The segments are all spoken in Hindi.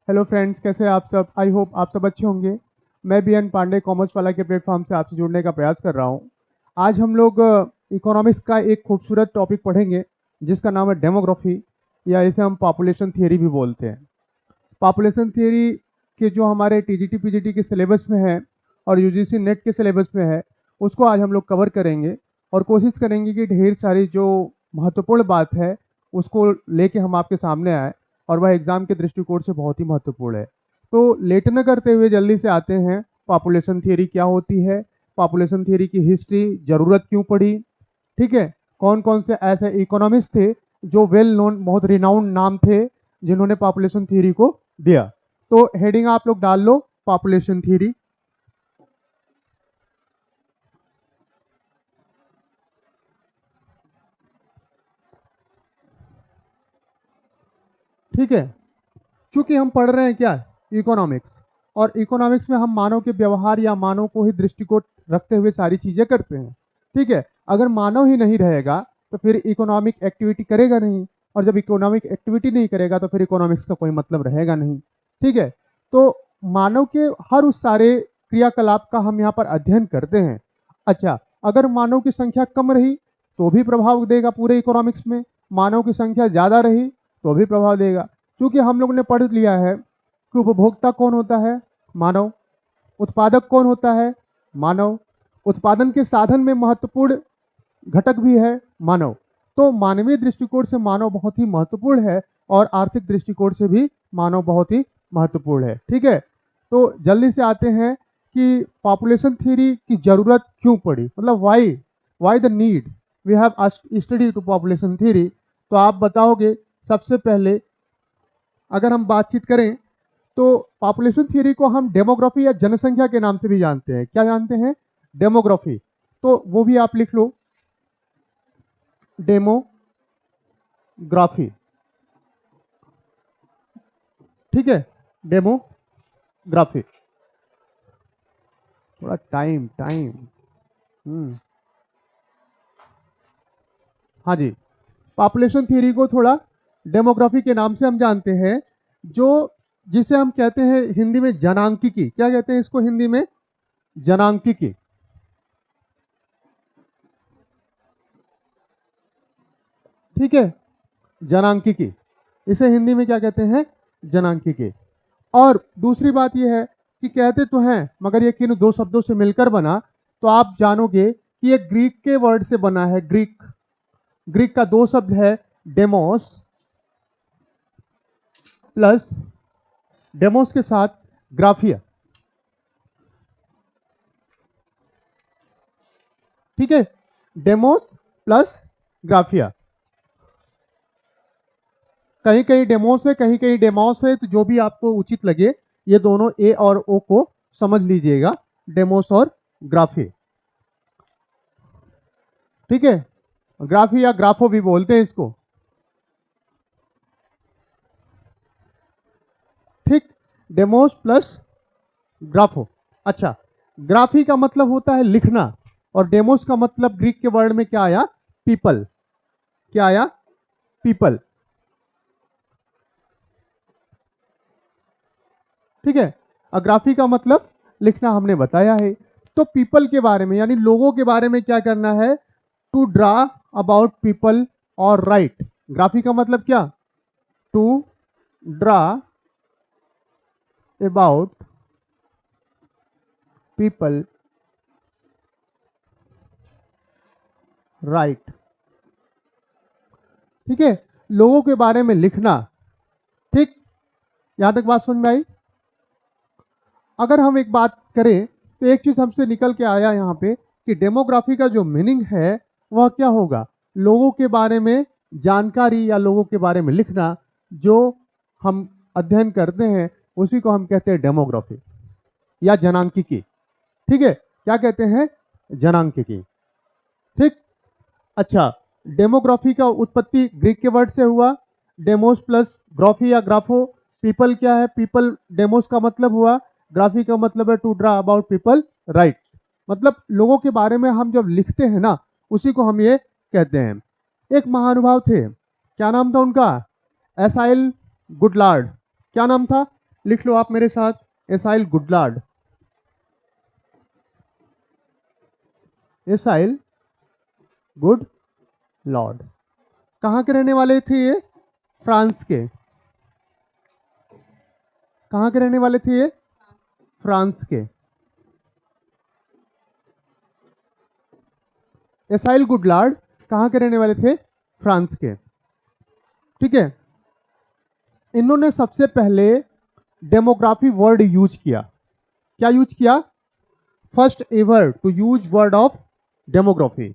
हेलो फ्रेंड्स, कैसे हैं आप सब। आई होप आप सब अच्छे होंगे। मैं बी एन पांडे कॉमर्स वाला के प्लेटफॉर्म से आपसे जुड़ने का प्रयास कर रहा हूं। आज हम लोग इकोनॉमिक्स का एक खूबसूरत टॉपिक पढ़ेंगे जिसका नाम है डेमोग्राफी, या इसे हम पॉपुलेशन थियरी भी बोलते हैं। पॉपुलेशन थियरी के जो हमारे टीजीटी पीजीटी के सिलेबस में है और यूजीसी नेट के सिलेबस में है, उसको आज हम लोग कवर करेंगे और कोशिश करेंगे कि ढेर सारी जो महत्वपूर्ण बात है उसको लेके हम आपके सामने आए, और वह एग्जाम के दृष्टिकोण से बहुत ही महत्वपूर्ण है। तो लेट न करते हुए जल्दी से आते हैं, पॉपुलेशन थियरी क्या होती है, पॉपुलेशन थियरी की हिस्ट्री, ज़रूरत क्यों पड़ी, ठीक है, कौन कौन से ऐसे इकोनॉमिस्ट थे जो वेल नोन, बहुत रिनाउंड नाम थे जिन्होंने पॉपुलेशन थियरी को दिया। तो हेडिंग आप लोग डाल लो, पॉपुलेशन थियरी। ठीक है, क्योंकि हम पढ़ रहे हैं क्या, इकोनॉमिक्स, और इकोनॉमिक्स में हम मानव के व्यवहार या मानव को ही दृष्टिकोण रखते हुए सारी चीजें करते हैं। ठीक है, अगर मानव ही नहीं रहेगा तो फिर इकोनॉमिक एक्टिविटी करेगा नहीं, और जब इकोनॉमिक एक्टिविटी नहीं करेगा तो फिर इकोनॉमिक्स का कोई मतलब रहेगा नहीं। ठीक है, तो मानव के हर उस सारे क्रियाकलाप का हम यहाँ पर अध्ययन करते हैं। अच्छा, अगर मानव की संख्या कम रही तो भी प्रभाव देगा पूरे इकोनॉमिक्स में, मानव की संख्या ज़्यादा रही तो भी प्रभाव देगा। क्योंकि हम लोग ने पढ़ लिया है कि उपभोक्ता कौन होता है, मानव। उत्पादक कौन होता है, मानव। उत्पादन के साधन में महत्वपूर्ण घटक भी है, मानव। तो मानवीय दृष्टिकोण से मानव बहुत ही महत्वपूर्ण है, और आर्थिक दृष्टिकोण से भी मानव बहुत ही महत्वपूर्ण है। ठीक है, तो जल्दी से आते हैं कि पॉपुलेशन थ्योरी की जरूरत क्यों पड़ी, मतलब why the need we have study to population theory. तो आप बताओगे सबसे पहले, अगर हम बातचीत करें तो पॉपुलेशन थ्योरी को हम डेमोग्राफी या जनसंख्या के नाम से भी जानते हैं। क्या जानते हैं, डेमोग्राफी। तो वो भी आप लिख लो, डेमोग्राफी। ठीक है, डेमोग्राफी। थोड़ा टाइम टाइम। हाँ जी, पॉपुलेशन थ्योरी को थोड़ा डेमोग्राफी के नाम से हम जानते हैं, जो जिसे हम कहते हैं हिंदी में जनांकिकी। क्या कहते हैं इसको हिंदी में, जनांकिकी। ठीक है, जनांकिकी, इसे हिंदी में क्या कहते हैं, जनांकिकी। और दूसरी बात यह है कि कहते तो हैं मगर ये किन दो शब्दों से मिलकर बना, तो आप जानोगे कि ये ग्रीक के वर्ड से बना है। ग्रीक, ग्रीक का दो शब्द है, डेमोस प्लस, डेमोस के साथ ग्राफिया। ठीक है, डेमोस प्लस ग्राफिया। कहीं कहीं डेमोस है, कहीं कहीं डेमोस है, तो जो भी आपको उचित लगे, ये दोनों ए और ओ को समझ लीजिएगा, डेमोस और ग्राफी। ठीक है, ग्राफी या ग्राफो भी बोलते हैं इसको। ठीक, डेमोस प्लस ग्राफो। अच्छा, ग्राफी का मतलब होता है लिखना, और डेमोस का मतलब ग्रीक के वर्ड में क्या आया, पीपल। क्या आया, पीपल। ठीक है, ग्राफी का मतलब लिखना हमने बताया है। तो पीपल के बारे में, यानी लोगों के बारे में क्या करना है, टू ड्रा अबाउट पीपल और राइट। ग्राफी का मतलब क्या, to draw about people, write. ठीक है, लोगों के बारे में लिखना। ठीक, यहां तक बात समझ में आई। अगर हम एक बात करें तो एक चीज हमसे निकल के आया यहाँ पे कि डेमोग्राफी का जो मीनिंग है वह क्या होगा, लोगों के बारे में जानकारी या लोगों के बारे में लिखना। जो हम अध्ययन करते हैं उसी को हम कहते हैं डेमोग्राफी या जनांकिकी। ठीक है, क्या कहते हैं, जनांकिकी। ठीक, अच्छा, डेमोग्राफी का उत्पत्ति ग्रीक के वर्ड से हुआ, डेमोस प्लस ग्राफी या ग्राफो। पीपल क्या है, पीपल डेमोस का मतलब हुआ, ग्राफी का मतलब है to draw about people, write. मतलब लोगों के बारे में हम जब लिखते हैं ना, उसी को हम ये कहते हैं। एक महानुभाव थे, क्या नाम था उनका, एसाइल गुडलार्ड। क्या नाम था, लिख लो आप मेरे साथ, एसाइल गुडलार्ड। एसाइल गुड लॉर्ड कहाँ के रहने वाले थे ये? फ्रांस के। कहाँ के रहने वाले थे ये? फ्रांस के। एसाइल गुडलार्ड कहाँ के रहने वाले थे? फ्रांस के। ठीक है, इन्होंने सबसे पहले डेमोग्राफी वर्ड यूज किया। क्या यूज किया? First ever to use word of demography.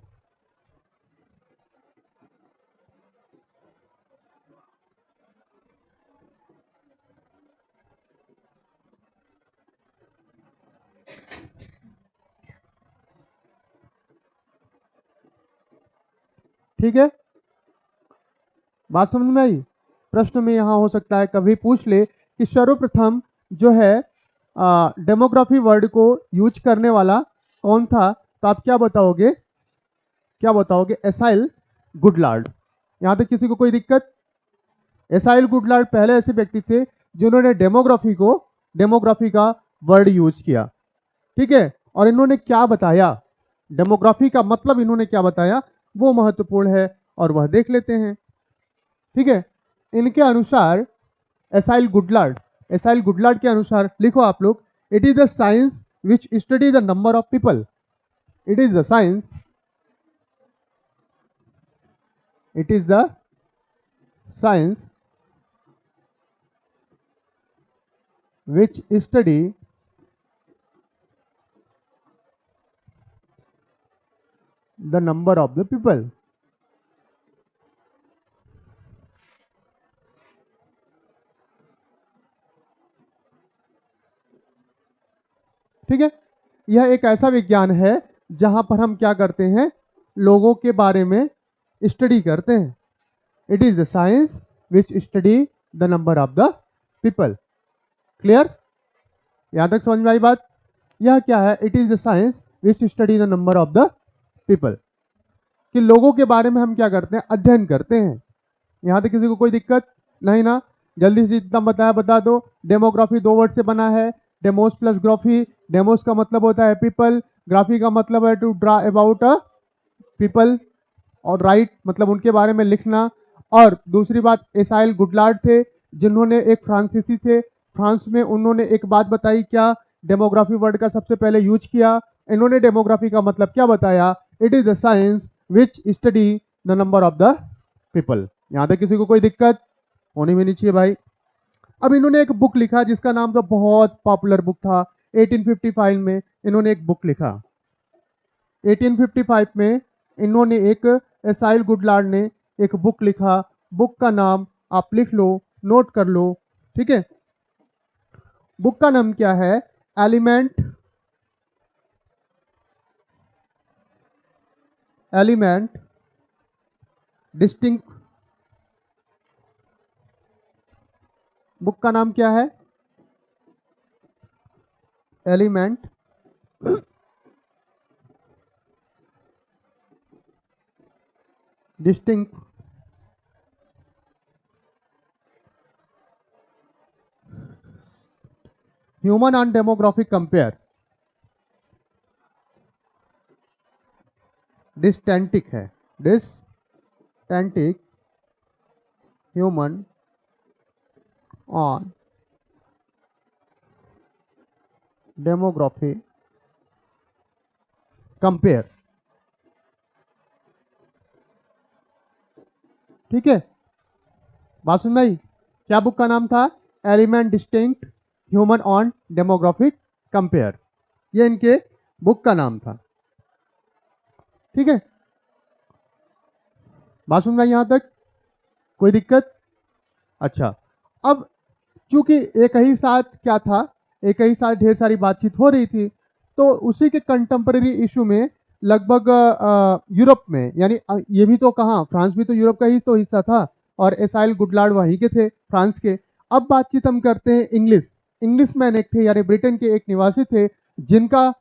ठीक है, बात समझ में आई? प्रश्न में यहां हो सकता है कभी पूछ ले कि सर्वप्रथम जो है डेमोग्राफी वर्ड को यूज करने वाला कौन था, तो आप क्या बताओगे? क्या बताओगे? एसाइल गुडलार्ड। यहां तक किसी को कोई दिक्कत? एसाइल गुडलार्ड पहले ऐसे व्यक्ति थे जिन्होंने डेमोग्राफी का वर्ड यूज किया। ठीक है, और इन्होंने क्या बताया, डेमोग्राफी का मतलब इन्होंने क्या बताया, वो महत्वपूर्ण है और वह देख लेते हैं। ठीक है, इनके अनुसार एसाइल गुडलार्ड के अनुसार लिखो आप लोग, it is the science which study the number of people. It is the science, it is the science which study the number of the people। ठीक है, यह एक ऐसा विज्ञान है जहां पर हम क्या करते हैं, लोगों के बारे में स्टडी करते हैं। It is the science which study the number of the people. Clear? यहां तक समझ में आई बात? यह क्या है? It is the science which study the number of the people, कि लोगों के बारे में हम क्या करते हैं, अध्ययन करते हैं। यहां तक किसी को कोई दिक्कत नहीं ना? जल्दी से जितना बताया बता दो। डेमोग्राफी दो वर्ड से बना है, डेमोस प्लस ग्राफी। डेमोस का मतलब होता है पीपल, ग्राफी का मतलब है to draw about a people, और राइट मतलब उनके बारे में लिखना। और दूसरी बात, एसाइल गुडलार्ड थे जिन्होंने, एक फ्रांसीसी थे, फ्रांस में उन्होंने एक बात बताई, क्या? डेमोग्राफी वर्ड का सबसे पहले यूज किया। इन्होंने डेमोग्राफी का मतलब क्या बताया? It is the science which study the number of the people. यहां तक किसी को कोई दिक्कत होनी भी नहीं चाहिए भाई। अब इन्होंने एक बुक लिखा जिसका नाम था, बहुत पॉपुलर बुक था, 1855 में इन्होंने एक बुक लिखा। 1855 में इन्होंने एसाइल गुडलार्ड ने एक बुक लिखा। बुक का नाम आप लिख लो, नोट कर लो। ठीक है, बुक का नाम क्या है? Element distinct. बुक का नाम क्या है? Element distinct human on demographic compare. Distinct है, distinct human on demography compare. ठीक है, बात सुन भाई, क्या बुक का नाम था? Element distinct human on demographic compare, ये इनके बुक का नाम था। ठीक है, बात सुन भाई, यहां तक कोई दिक्कत? अच्छा, अब चूंकि एक ही साथ क्या था, एक ही साथ ढेर सारी बातचीत हो रही थी, तो उसी के कंटेम्पररी इशू में लगभग यूरोप में, यानी ये भी तो कहाँ, फ्रांस भी तो यूरोप का ही तो हिस्सा था, और एसाइल गुडलार्ड वहीं के थे, फ्रांस के। अब बातचीत हम करते हैं इंग्लिश मैन एक थे, यानी ब्रिटेन के एक निवासी थे, जिनका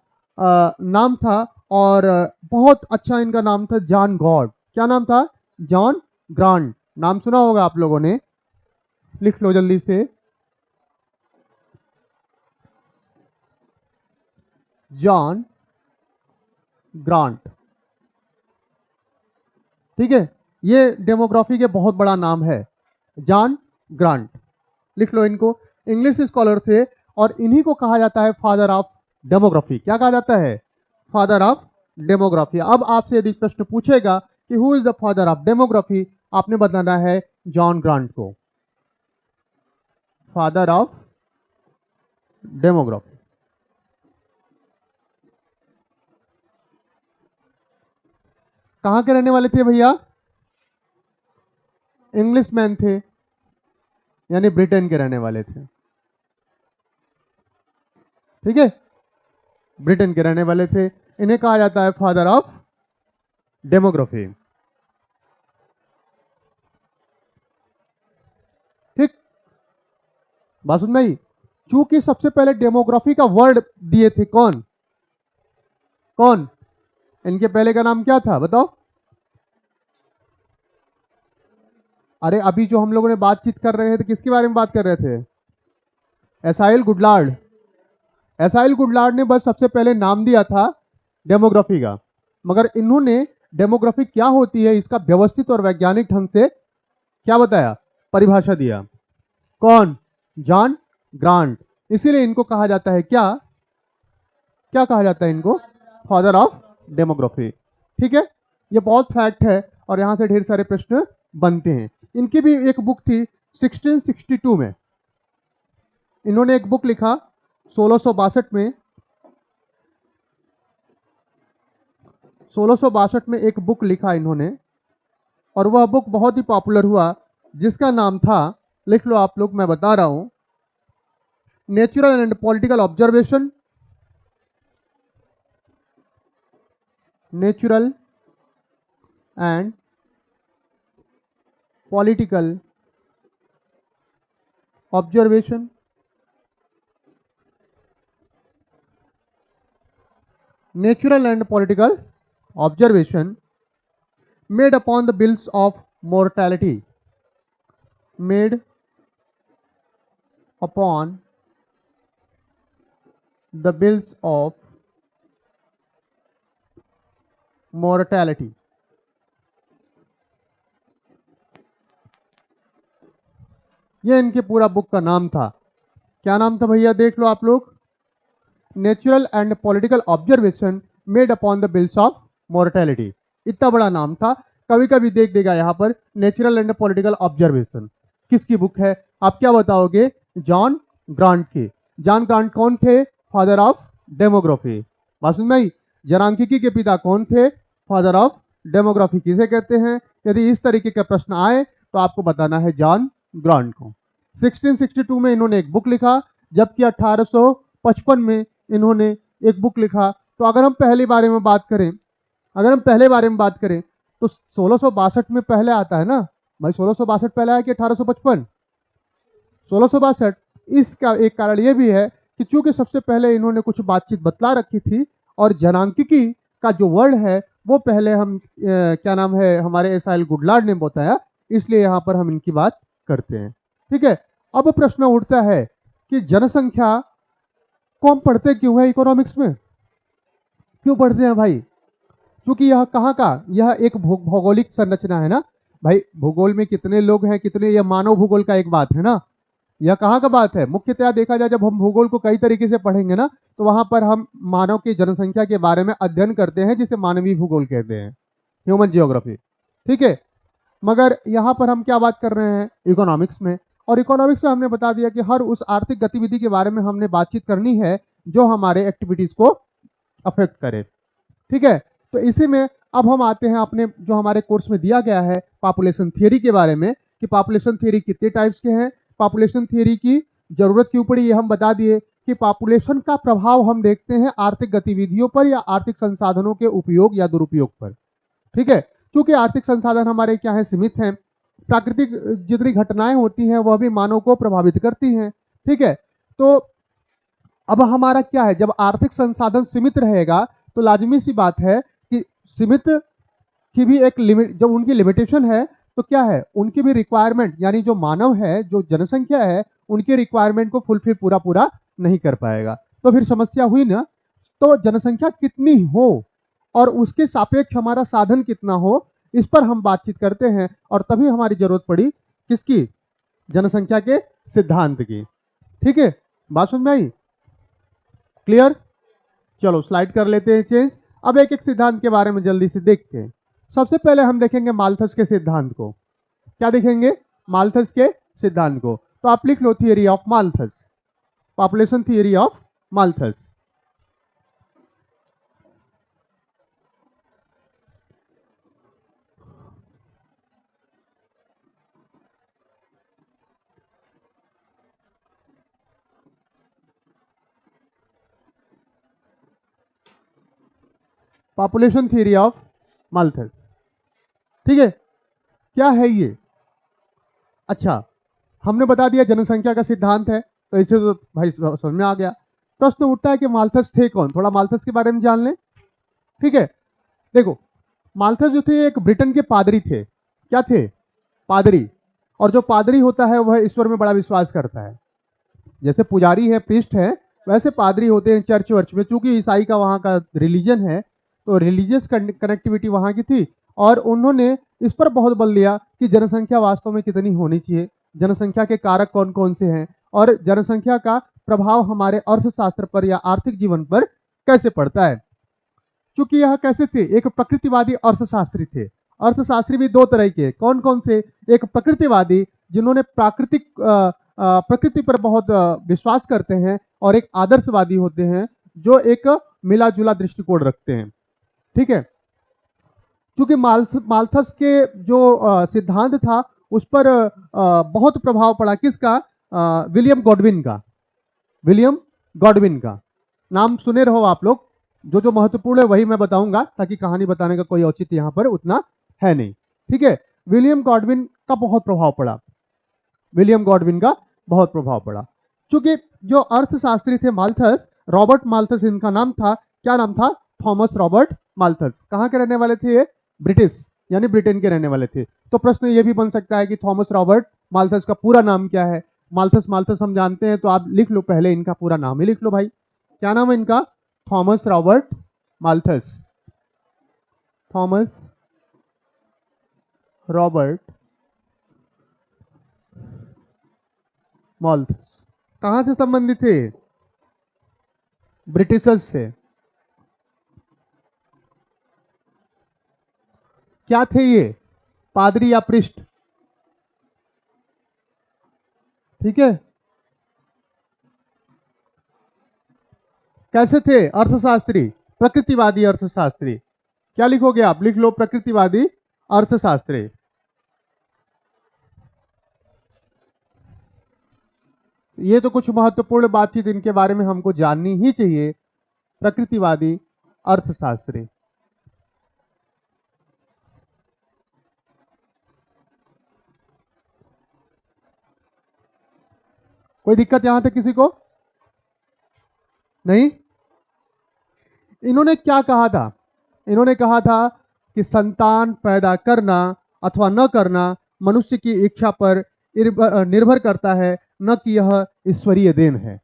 नाम था, और बहुत अच्छा इनका नाम था, जॉन गॉड। क्या नाम था? John grant. नाम सुना होगा आप लोगों ने, लिख लो जल्दी से। John grant. ठीक है, ये डेमोग्राफी के बहुत बड़ा नाम है, जॉन ग्रांट। लिख लो इनको, इंग्लिश स्कॉलर थे और इन्हीं को कहा जाता है फादर ऑफ डेमोग्राफी। क्या कहा जाता है? Father of demography. अब आपसे यदि प्रश्न पूछेगा कि who is the father of demography, आपने बताना है जॉन ग्रांट को, फादर ऑफ डेमोग्राफी। कहां के रहने वाले थे भैया? इंग्लिश मैन थे, यानी ब्रिटेन के रहने वाले थे। ठीक है, ब्रिटेन के रहने वाले थे, इन्हें कहा जाता है फादर ऑफ डेमोग्राफी। ठीक, बात सुन भाई। चूंकि सबसे पहले डेमोग्राफी का वर्ड दिए थे कौन कौन? इनके पहले का नाम क्या था बताओ? अरे अभी जो हम लोगों ने बातचीत कर रहे थे किसके बारे में बात कर रहे थे? एसाइल गुडलार्ड। एसाइल गुडलार्ड ने बस सबसे पहले नाम दिया था डेमोग्राफी का, मगर इन्होंने डेमोग्राफी क्या होती है इसका व्यवस्थित और वैज्ञानिक ढंग से क्या बताया, परिभाषा दिया। कौन? John grant. इसीलिए इनको कहा जाता है क्या क्या कहा जाता है इनको? Father of demography. ठीक है, ये बहुत फैक्ट है और यहां से ढेर सारे प्रश्न बनते हैं। इनकी भी एक बुक थी 1662 में, इन्होंने एक बुक लिखा 1662 में। 1662 में एक बुक लिखा इन्होंने और वह बुक बहुत ही पॉपुलर हुआ, जिसका नाम था, लिख लो आप लोग, मैं बता रहा हूं, natural and political observation. Natural and political observation. Natural and political observation made upon the bills of mortality. Made upon the bills of mortality. ये इनके पूरा बुक का नाम था। क्या नाम था भैया? देख लो आप लोग, natural and political observation made upon the bills of mortality. इतना बड़ा नाम था। कभी कभी देख देगा यहाँ पर नेचुरल एंड पॉलिटिकल ऑब्जर्वेशन किसकी बुक है? आप क्या बताओगे? जॉन ग्रांट की। जॉन ग्रांट कौन थे? Father of demography. बात सुन भाई, जनांकिकी के पिता कौन थे? फादर ऑफ डेमोग्राफी किसे कहते हैं? यदि इस तरीके का प्रश्न आए तो आपको बताना है जॉन ग्रांट को। 1662 में इन्होंने एक बुक लिखा, जबकि 1855 में इन्होंने एक बुक लिखा। तो अगर हम पहले बारे में बात करें, तो 1662 में पहले आता है ना भाई। 1662 पहले आया कि 1855? 1662। इसका एक कारण यह भी है कि चूंकि सबसे पहले इन्होंने कुछ बातचीत बतला रखी थी और जनांकिकी का जो वर्ड है वो पहले हम क्या नाम है, हमारे एसाइल गुडलार्ड ने बताया, इसलिए यहां पर हम इनकी बात करते हैं। ठीक है, अब प्रश्न उठता है कि जनसंख्या को हम पढ़ते क्यों है इकोनॉमिक्स में? क्यों पढ़ते हैं भाई? क्योंकि यह कहाँ का, यह एक भौगोलिक संरचना है ना भाई। भूगोल में कितने लोग हैं, कितने, यह मानव भूगोल का एक बात है ना। यह कहाँ का बात है? मुख्यतया देखा जाए, जब हम भूगोल को कई तरीके से पढ़ेंगे ना, तो वहां पर हम मानव की जनसंख्या के बारे में अध्ययन करते हैं, जिसे मानवीय भूगोल कहते हैं, ह्यूमन जियोग्राफी। ठीक है, मगर यहाँ पर हम क्या बात कर रहे हैं? इकोनॉमिक्स में। और इकोनॉमिक्स में हमने बता दिया कि हर उस आर्थिक गतिविधि के बारे में हमने बातचीत करनी है जो हमारे एक्टिविटीज को अफेक्ट करे। ठीक है, तो इसी में अब हम आते हैं अपने जो हमारे कोर्स में दिया गया है पॉपुलेशन थियरी के बारे में, कि पॉपुलेशन थियरी कितने टाइप्स के हैं, पॉपुलेशन थियरी की जरूरत क्यों पड़ी, ये हम बता दिए कि पॉपुलेशन का प्रभाव हम देखते हैं आर्थिक गतिविधियों पर या आर्थिक संसाधनों के उपयोग या दुरुपयोग पर। ठीक है, क्योंकि आर्थिक संसाधन हमारे क्या है, सीमित हैं। प्राकृतिक जितनी घटनाएं होती हैं वह भी मानव को प्रभावित करती हैं। ठीक है, तो अब हमारा क्या है, जब आर्थिक संसाधन सीमित रहेगा तो लाजमी सी बात है कि सीमित की भी एक लिमिट, जब उनकी लिमिटेशन है तो क्या है, उनकी भी रिक्वायरमेंट, यानी जो मानव है, जो जनसंख्या है, उनके रिक्वायरमेंट को फुलफिल पूरा नहीं कर पाएगा। तो फिर समस्या हुई ना। तो जनसंख्या कितनी हो और उसके सापेक्ष हमारा साधन कितना हो, इस पर हम बातचीत करते हैं। और तभी हमारी जरूरत पड़ी किसकी? जनसंख्या के सिद्धांत की। ठीक है, बात समझ में आई? क्लियर? चलो स्लाइड कर लेते हैं चेंज। अब एक एक सिद्धांत के बारे में जल्दी से देखते हैं। सबसे पहले हम देखेंगे माल्थस के सिद्धांत को। क्या देखेंगे? माल्थस के सिद्धांत को। तो आप लिख लो theory of Malthus, population theory of Malthus. Population theory of Malthus. ठीक है, क्या है ये? अच्छा, हमने बता दिया जनसंख्या का सिद्धांत है, तो इसे तो भाई समझ में आ गया। प्रश्न उठता है कि माल्थस थे कौन? थोड़ा माल्थस के बारे में जान लें। ठीक है, देखो, माल्थस जो थे एक ब्रिटेन के पादरी थे। क्या थे? पादरी। और जो पादरी होता है वह ईश्वर में बड़ा विश्वास करता है। जैसे पुजारी है, प्रीस्ट है, वैसे पादरी होते हैं चर्च वर्च में। चूंकि ईसाई का वहाँ का रिलीजन है, तो रिलीजियस कनेक्टिविटी वहाँ की थी। और उन्होंने इस पर बहुत बल दिया कि जनसंख्या वास्तव में कितनी होनी चाहिए, जनसंख्या के कारक कौन कौन से हैं, और जनसंख्या का प्रभाव हमारे अर्थशास्त्र पर या आर्थिक जीवन पर कैसे पड़ता है। चूंकि यह कैसे थे? एक प्रकृतिवादी अर्थशास्त्री थे। अर्थशास्त्री भी दो तरह के, कौन कौन से? एक प्रकृतिवादी, जिन्होंने प्रकृति पर बहुत विश्वास करते हैं, और एक आदर्शवादी होते हैं जो एक मिला जुला दृष्टिकोण रखते हैं। ठीक है, क्योंकि माल्थस के जो सिद्धांत था उस पर बहुत प्रभाव पड़ा। किसका? विलियम गॉडविन का। विलियम गॉडविन का नाम सुने रहो आप लोग। जो जो महत्वपूर्ण है वही मैं बताऊंगा, ताकि कहानी बताने का कोई औचित्य यहां पर उतना है नहीं। ठीक है, विलियम गॉडविन का बहुत प्रभाव पड़ा। विलियम गॉडविन का बहुत प्रभाव पड़ा। चूंकि जो अर्थशास्त्री थे माल्थस, रॉबर्ट माल्थस इनका नाम था। क्या नाम था? Thomas Robert Malthus. कहाँ के रहने वाले थे ये? ब्रिटिश, यानी ब्रिटेन के रहने वाले थे। तो प्रश्न ये भी बन सकता है कि थॉमस रॉबर्ट माल्थस का पूरा नाम क्या है? माल्थस माल्थस हम जानते हैं, तो आप लिख लो, पहले इनका पूरा नाम ही लिख लो भाई। क्या नाम है इनका? Thomas Robert Malthus. Thomas Robert Malthus. कहां से संबंधित थे? ब्रिटिशर्स से। क्या थे ये? पादरी या पृष्ठ। ठीक है, कैसे थे? अर्थशास्त्री, प्रकृतिवादी अर्थशास्त्री। क्या लिखोगे आप? लिख लो प्रकृतिवादी अर्थशास्त्री। ये तो कुछ महत्वपूर्ण बातचीत इनके बारे में हमको जाननी ही चाहिए। प्रकृतिवादी अर्थशास्त्री। कोई दिक्कत यहां तक किसी को? नहीं? इन्होंने क्या कहा था? इन्होंने कहा था कि संतान पैदा करना अथवा न करना मनुष्य की इच्छा पर निर्भर करता है, न कि यह ईश्वरीय देन है।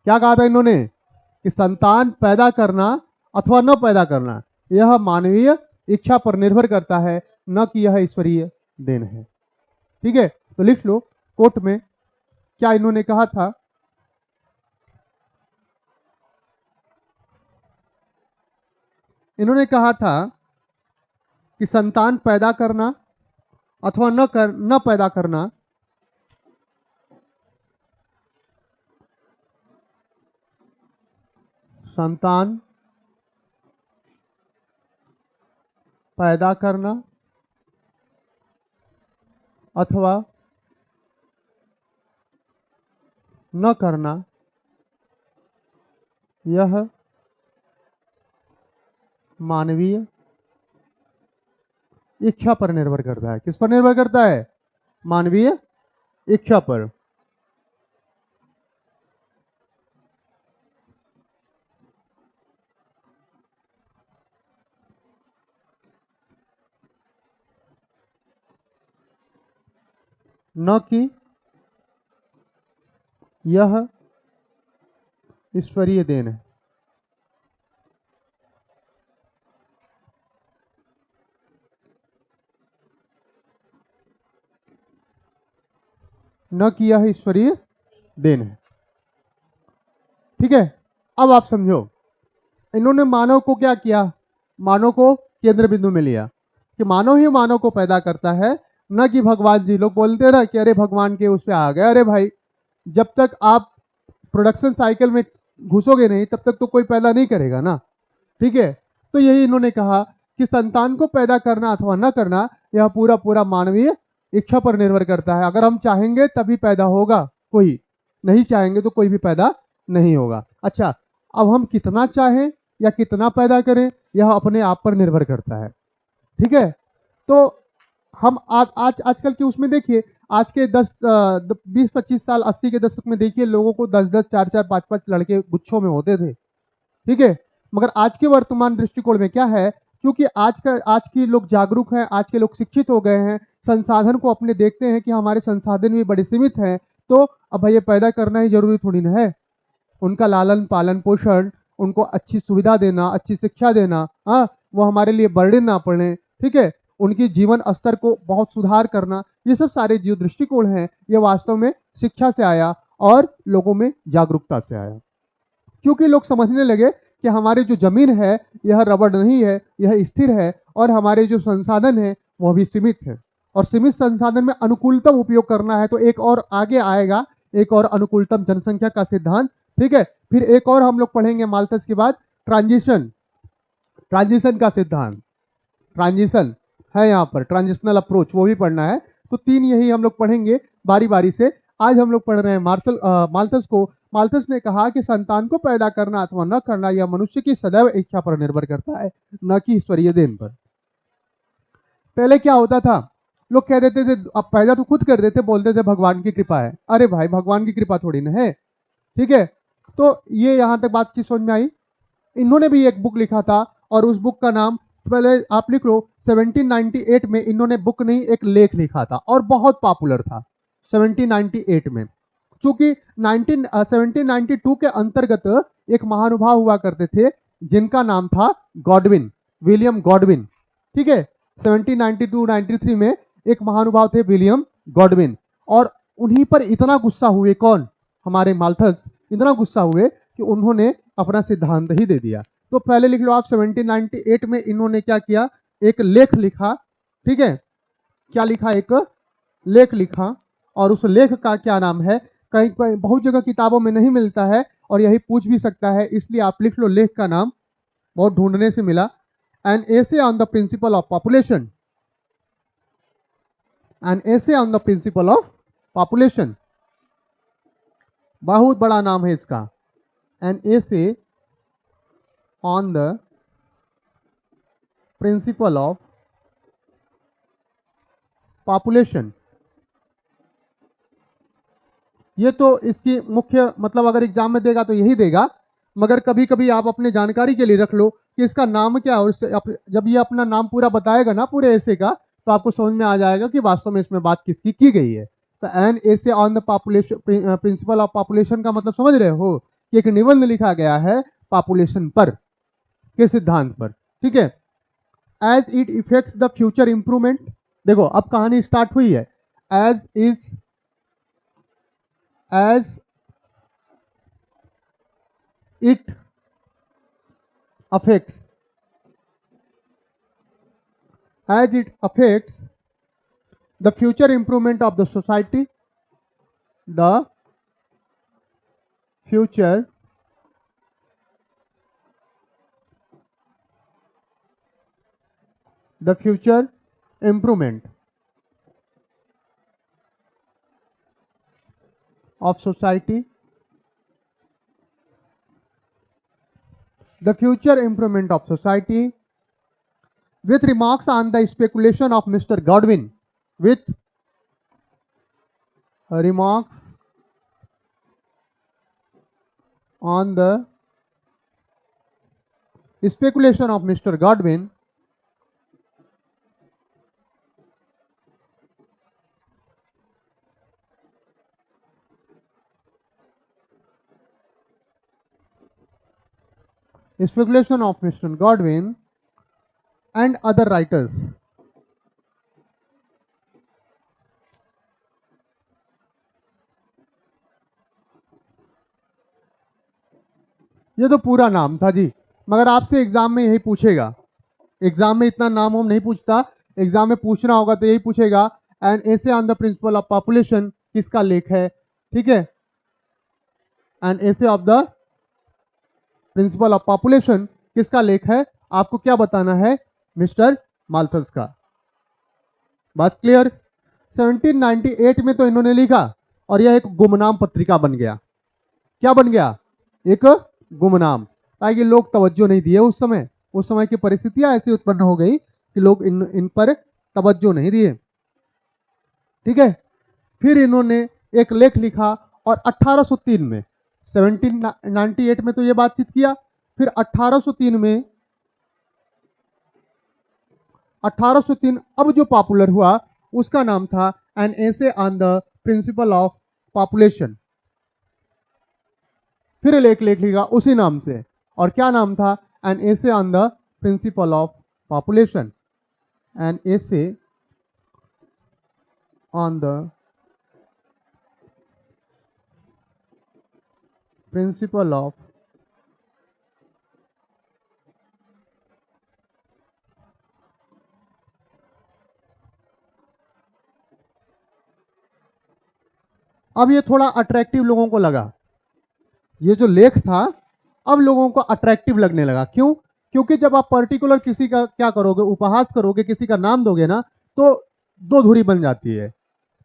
क्या कहा था इन्होंने? कि संतान पैदा करना अथवा न पैदा करना यह मानवीय इच्छा पर निर्भर करता है, न कि यह ईश्वरीय देन है। ठीक है, तो लिख लो कोट में क्या इन्होंने कहा था। इन्होंने कहा था कि संतान पैदा करना अथवा न पैदा करना संतान पैदा करना अथवा न करना यह मानवीय इच्छा पर निर्भर करता है। किस पर निर्भर करता है? मानवीय इच्छा पर। न कि यह ईश्वरीय देन है। न कि यह ईश्वरीय देन है। ठीक है, अब आप समझो, इन्होंने मानव को क्या किया, मानव को केंद्र बिंदु में लिया कि मानव ही मानव को पैदा करता है, न कि भगवान जी। लोग बोलते ना कि अरे भगवान के उस पे आ गए। अरे भाई, जब तक आप प्रोडक्शन साइकिल में घुसोगे नहीं तब तक तो कोई पैदा नहीं करेगा ना। ठीक है, तो यही इन्होंने कहा कि संतान को पैदा करना अथवा न करना यह पूरा पूरा मानवीय इच्छा पर निर्भर करता है। अगर हम चाहेंगे तभी पैदा होगा कोई, नहीं चाहेंगे तो कोई भी पैदा नहीं होगा। अच्छा, अब हम कितना चाहें या कितना पैदा करें यह अपने आप पर निर्भर करता है। ठीक है, तो हम आज आजकल के उसमें देखिए, आज के 10 20 25 साल 80 के दशक में देखिए, लोगों को 10 10 4 4 5 5 लड़के गुच्छों में होते थे। ठीक है, मगर आज के वर्तमान दृष्टिकोण में क्या है, क्योंकि आज के लोग जागरूक हैं, आज के लोग शिक्षित हो गए हैं, संसाधन को अपने देखते हैं कि हमारे संसाधन भी बड़े सीमित हैं, तो अब भैया पैदा करना ही जरूरी थोड़ी ना है। उनका लालन पालन पोषण, उनको अच्छी सुविधा देना, अच्छी शिक्षा देना, हाँ, वो हमारे लिए बर्डन ना पड़े। ठीक है, उनकी जीवन स्तर को बहुत सुधार करना, ये सब सारे जो दृष्टिकोण हैं ये वास्तव में शिक्षा से आया और लोगों में जागरूकता से आया। क्योंकि लोग समझने लगे कि हमारी जो जमीन है यह रबड़ नहीं है, यह स्थिर है, और हमारे जो संसाधन है वह भी सीमित है, और सीमित संसाधन में अनुकूलतम उपयोग करना है। तो एक और आगे आएगा, एक और अनुकूलतम जनसंख्या का सिद्धांत। ठीक है, फिर एक और हम लोग पढ़ेंगे माल्थस के बाद, ट्रांजिशन, ट्रांजिशन का सिद्धांत। ट्रांजिशन है यहाँ पर, ट्रांजिशनल अप्रोच, वो भी पढ़ना है। तो तीन यही हम लोग पढ़ेंगे बारी बारी से। आज हम लोग पढ़ रहे हैं माल्थस को। माल्थस ने कहा कि संतान को पैदा करना अथवा न करना यह मनुष्य की सदैव इच्छा पर निर्भर करता है, न कि ईश्वरीय देन पर। पहले क्या होता था, लोग कह देते थे अब पैदा तो खुद कर देते, बोलते थे भगवान की कृपा है। अरे भाई, भगवान की कृपा थोड़ी ना है। ठीक है, तो ये यहां तक बात की समझ में आई। इन्होंने भी एक बुक लिखा था, और उस बुक का नाम, पहले आप लिख लो, 1798 में इन्होंने बुक नहीं एक लेख लिखा था, और बहुत पॉपुलर था 1798 में। चूंकि 1792 के अंतर्गत एक महानुभाव हुआ करते थे जिनका नाम था गॉडविन, विलियम गॉडविन। ठीक है, 1792-93 में एक महानुभाव थे विलियम गॉडविन, और उन्हीं पर इतना गुस्सा हुए, कौन, हमारे माल्थस, इतना गुस्सा हुए कि उन्होंने अपना सिद्धांत ही दे दिया। तो पहले लिख लो आप, 1798 में इन्होंने क्या किया, एक लेख लिखा। ठीक है, क्या लिखा, एक लेख लिखा, और उस लेख का क्या नाम है, कहीं कहीं बहुत जगह किताबों में नहीं मिलता है, और यही पूछ भी सकता है, इसलिए आप लिख लो लेख का नाम, बहुत ढूंढने से मिला, an essay on the principle of population. An essay on the principle of population, बहुत बड़ा नाम है इसका, an essay on the principle of population. ये तो इसकी मुख्य मतलब, अगर एग्जाम में देगा तो यही देगा, मगर कभी कभी आप अपने जानकारी के लिए रख लो कि इसका नाम क्या है। जब ये अपना नाम पूरा बताएगा ना पूरे ऐसे का, तो आपको समझ में आ जाएगा कि वास्तव में इसमें बात किसकी की गई है। तो एन ऐसे on the population, principle of population का मतलब समझ रहे हो कि एक निबंध लिखा गया है पॉपुलेशन पर, के सिद्धांत पर। ठीक है, as it effects the future improvement. देखो अब कहानी स्टार्ट हुई है, as it affects the future improvement of the society, the future improvement of society, the future improvement of society, with remarks on the speculation of Mr. Godwin, with remarks on the speculation of Mr. Godwin, speculation of Mr. Godwin and other writers. ये तो पूरा नाम था जी, मगर आपसे एग्जाम में यही पूछेगा। एग्जाम में इतना नाम हम नहीं पूछता, एग्जाम में पूछना होगा तो यही पूछेगा an essay on the principle of population किसका लेख है, ठीक है। An essay of the principle of population किसका लेख है, आपको क्या बताना है, मिस्टर माल्थस का। बात क्लियर। 1798 में तो इन्होंने लिखा और यह एक गुमनाम पत्रिका बन गया। क्या बन गया, एक गुमनाम, ताकि लोग तवज्जो नहीं दिए उस समय। उस समय की परिस्थितियां ऐसी उत्पन्न हो गई कि लोग इन पर तवज्जो नहीं दिए, ठीक है। फिर इन्होंने एक लेख लिखा और 1803 में, 1798 में तो ये बातचीत किया, फिर 1803 अब जो पॉपुलर हुआ उसका नाम था an essay on the principle of population. फिर एक लेख लिखा उसी नाम से, और क्या नाम था, an essay on the principle of population. An essay on the principle of अब ये थोड़ा अट्रैक्टिव लोगों को लगा, ये जो लेख था अब लोगों को अट्रैक्टिव लगने लगा। क्यों, क्योंकि जब आप पर्टिकुलर किसी का क्या करोगे, उपहास करोगे, किसी का नाम दोगे ना, तो दो धुरी बन जाती है,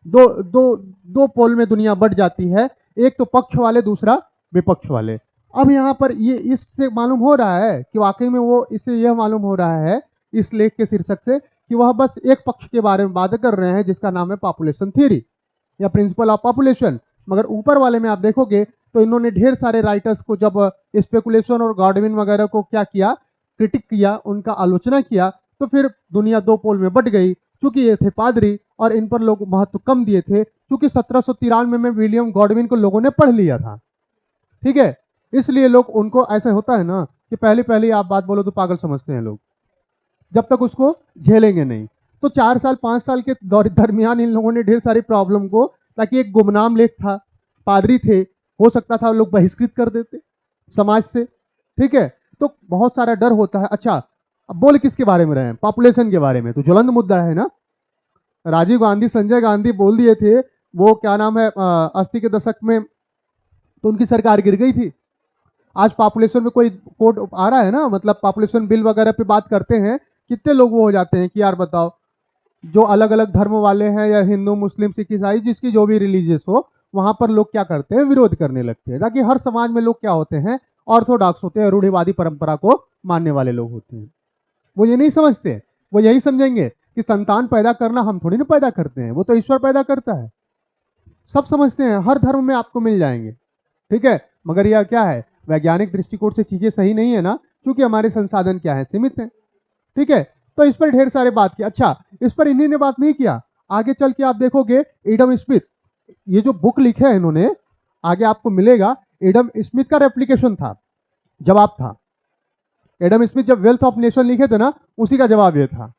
दो दो दो पोल में दुनिया बढ़ जाती है, एक तो पक्ष वाले, दूसरा विपक्ष वाले। अब यहाँ पर ये इससे मालूम हो रहा है कि वाकई में वो, इससे यह मालूम हो रहा है इस लेख के शीर्षक से कि वह बस एक पक्ष के बारे में बात कर रहे हैं जिसका नाम है पॉपुलेशन थ्योरी या प्रिंसिपल ऑफ पॉपुलेशन। मगर ऊपर वाले में आप देखोगे तो इन्होंने ढेर सारे राइटर्स को, जब स्पेकुलेशन और गॉडविन वगैरह को क्या किया, क्रिटिक किया, उनका आलोचना किया, तो फिर दुनिया दो पोल में बट गई। चूंकि ये थे पादरी और इन पर लोग महत्व कम दिए थे, क्योंकि 1793 में विलियम गॉडविन को लोगों ने पढ़ लिया था, ठीक है। इसलिए लोग उनको, ऐसा होता है ना कि पहले पहले आप बात बोलो तो पागल समझते हैं लोग, जब तक उसको झेलेंगे नहीं। तो 4 साल 5 साल के दरमियान इन लोगों ने ढेर सारी प्रॉब्लम को, ताकि एक गुमनाम लेख था, पादरी थे, हो सकता था लोग बहिष्कृत कर देते समाज से, ठीक है। तो बहुत सारा डर होता है। अच्छा, अब बोल किसके बारे में रहे हैं, पॉपुलेशन के बारे में, तो ज्वलंत मुद्दा है ना। राजीव गांधी, संजय गांधी बोल दिए थे, वो क्या नाम है, 80 के दशक में, तो उनकी सरकार गिर गई थी। आज पॉपुलेशन में कोई कोड आ रहा है ना, मतलब पॉपुलेशन बिल वगैरह पे बात करते हैं, कितने लोग वो हो जाते हैं कि यार बताओ, जो अलग अलग धर्म वाले हैं, या हिंदू मुस्लिम सिख ईसाई, जिसकी जो भी रिलीजियस हो, वहां पर लोग क्या करते हैं, विरोध करने लगते हैं। ताकि हर समाज में लोग क्या होते हैं, ऑर्थोडॉक्स होते हैं, रूढ़िवादी परंपरा को मानने वाले लोग होते हैं। वो ये नहीं समझते, वो यही समझेंगे कि संतान पैदा करना हम थोड़ी ना पैदा करते हैं, वो तो ईश्वर पैदा करता है। सब समझते हैं, हर धर्म में आपको मिल जाएंगे, ठीक है। मगर यह क्या है, वैज्ञानिक दृष्टिकोण से चीजें सही नहीं है ना, क्योंकि हमारे संसाधन क्या है, सीमित है, ठीक है। तो इस पर ढेर सारे बात की। अच्छा, इस पर इन्हीं ने बात नहीं किया, आगे चल के आप देखोगे एडम स्मिथ, ये जो बुक लिखे है इन्होंने, आगे आपको मिलेगा, एडम स्मिथ का रेप्लिकेशन था, जवाब था। एडम स्मिथ जब वेल्थ ऑफ नेशन लिखे थे ना, उसी का जवाब ये था।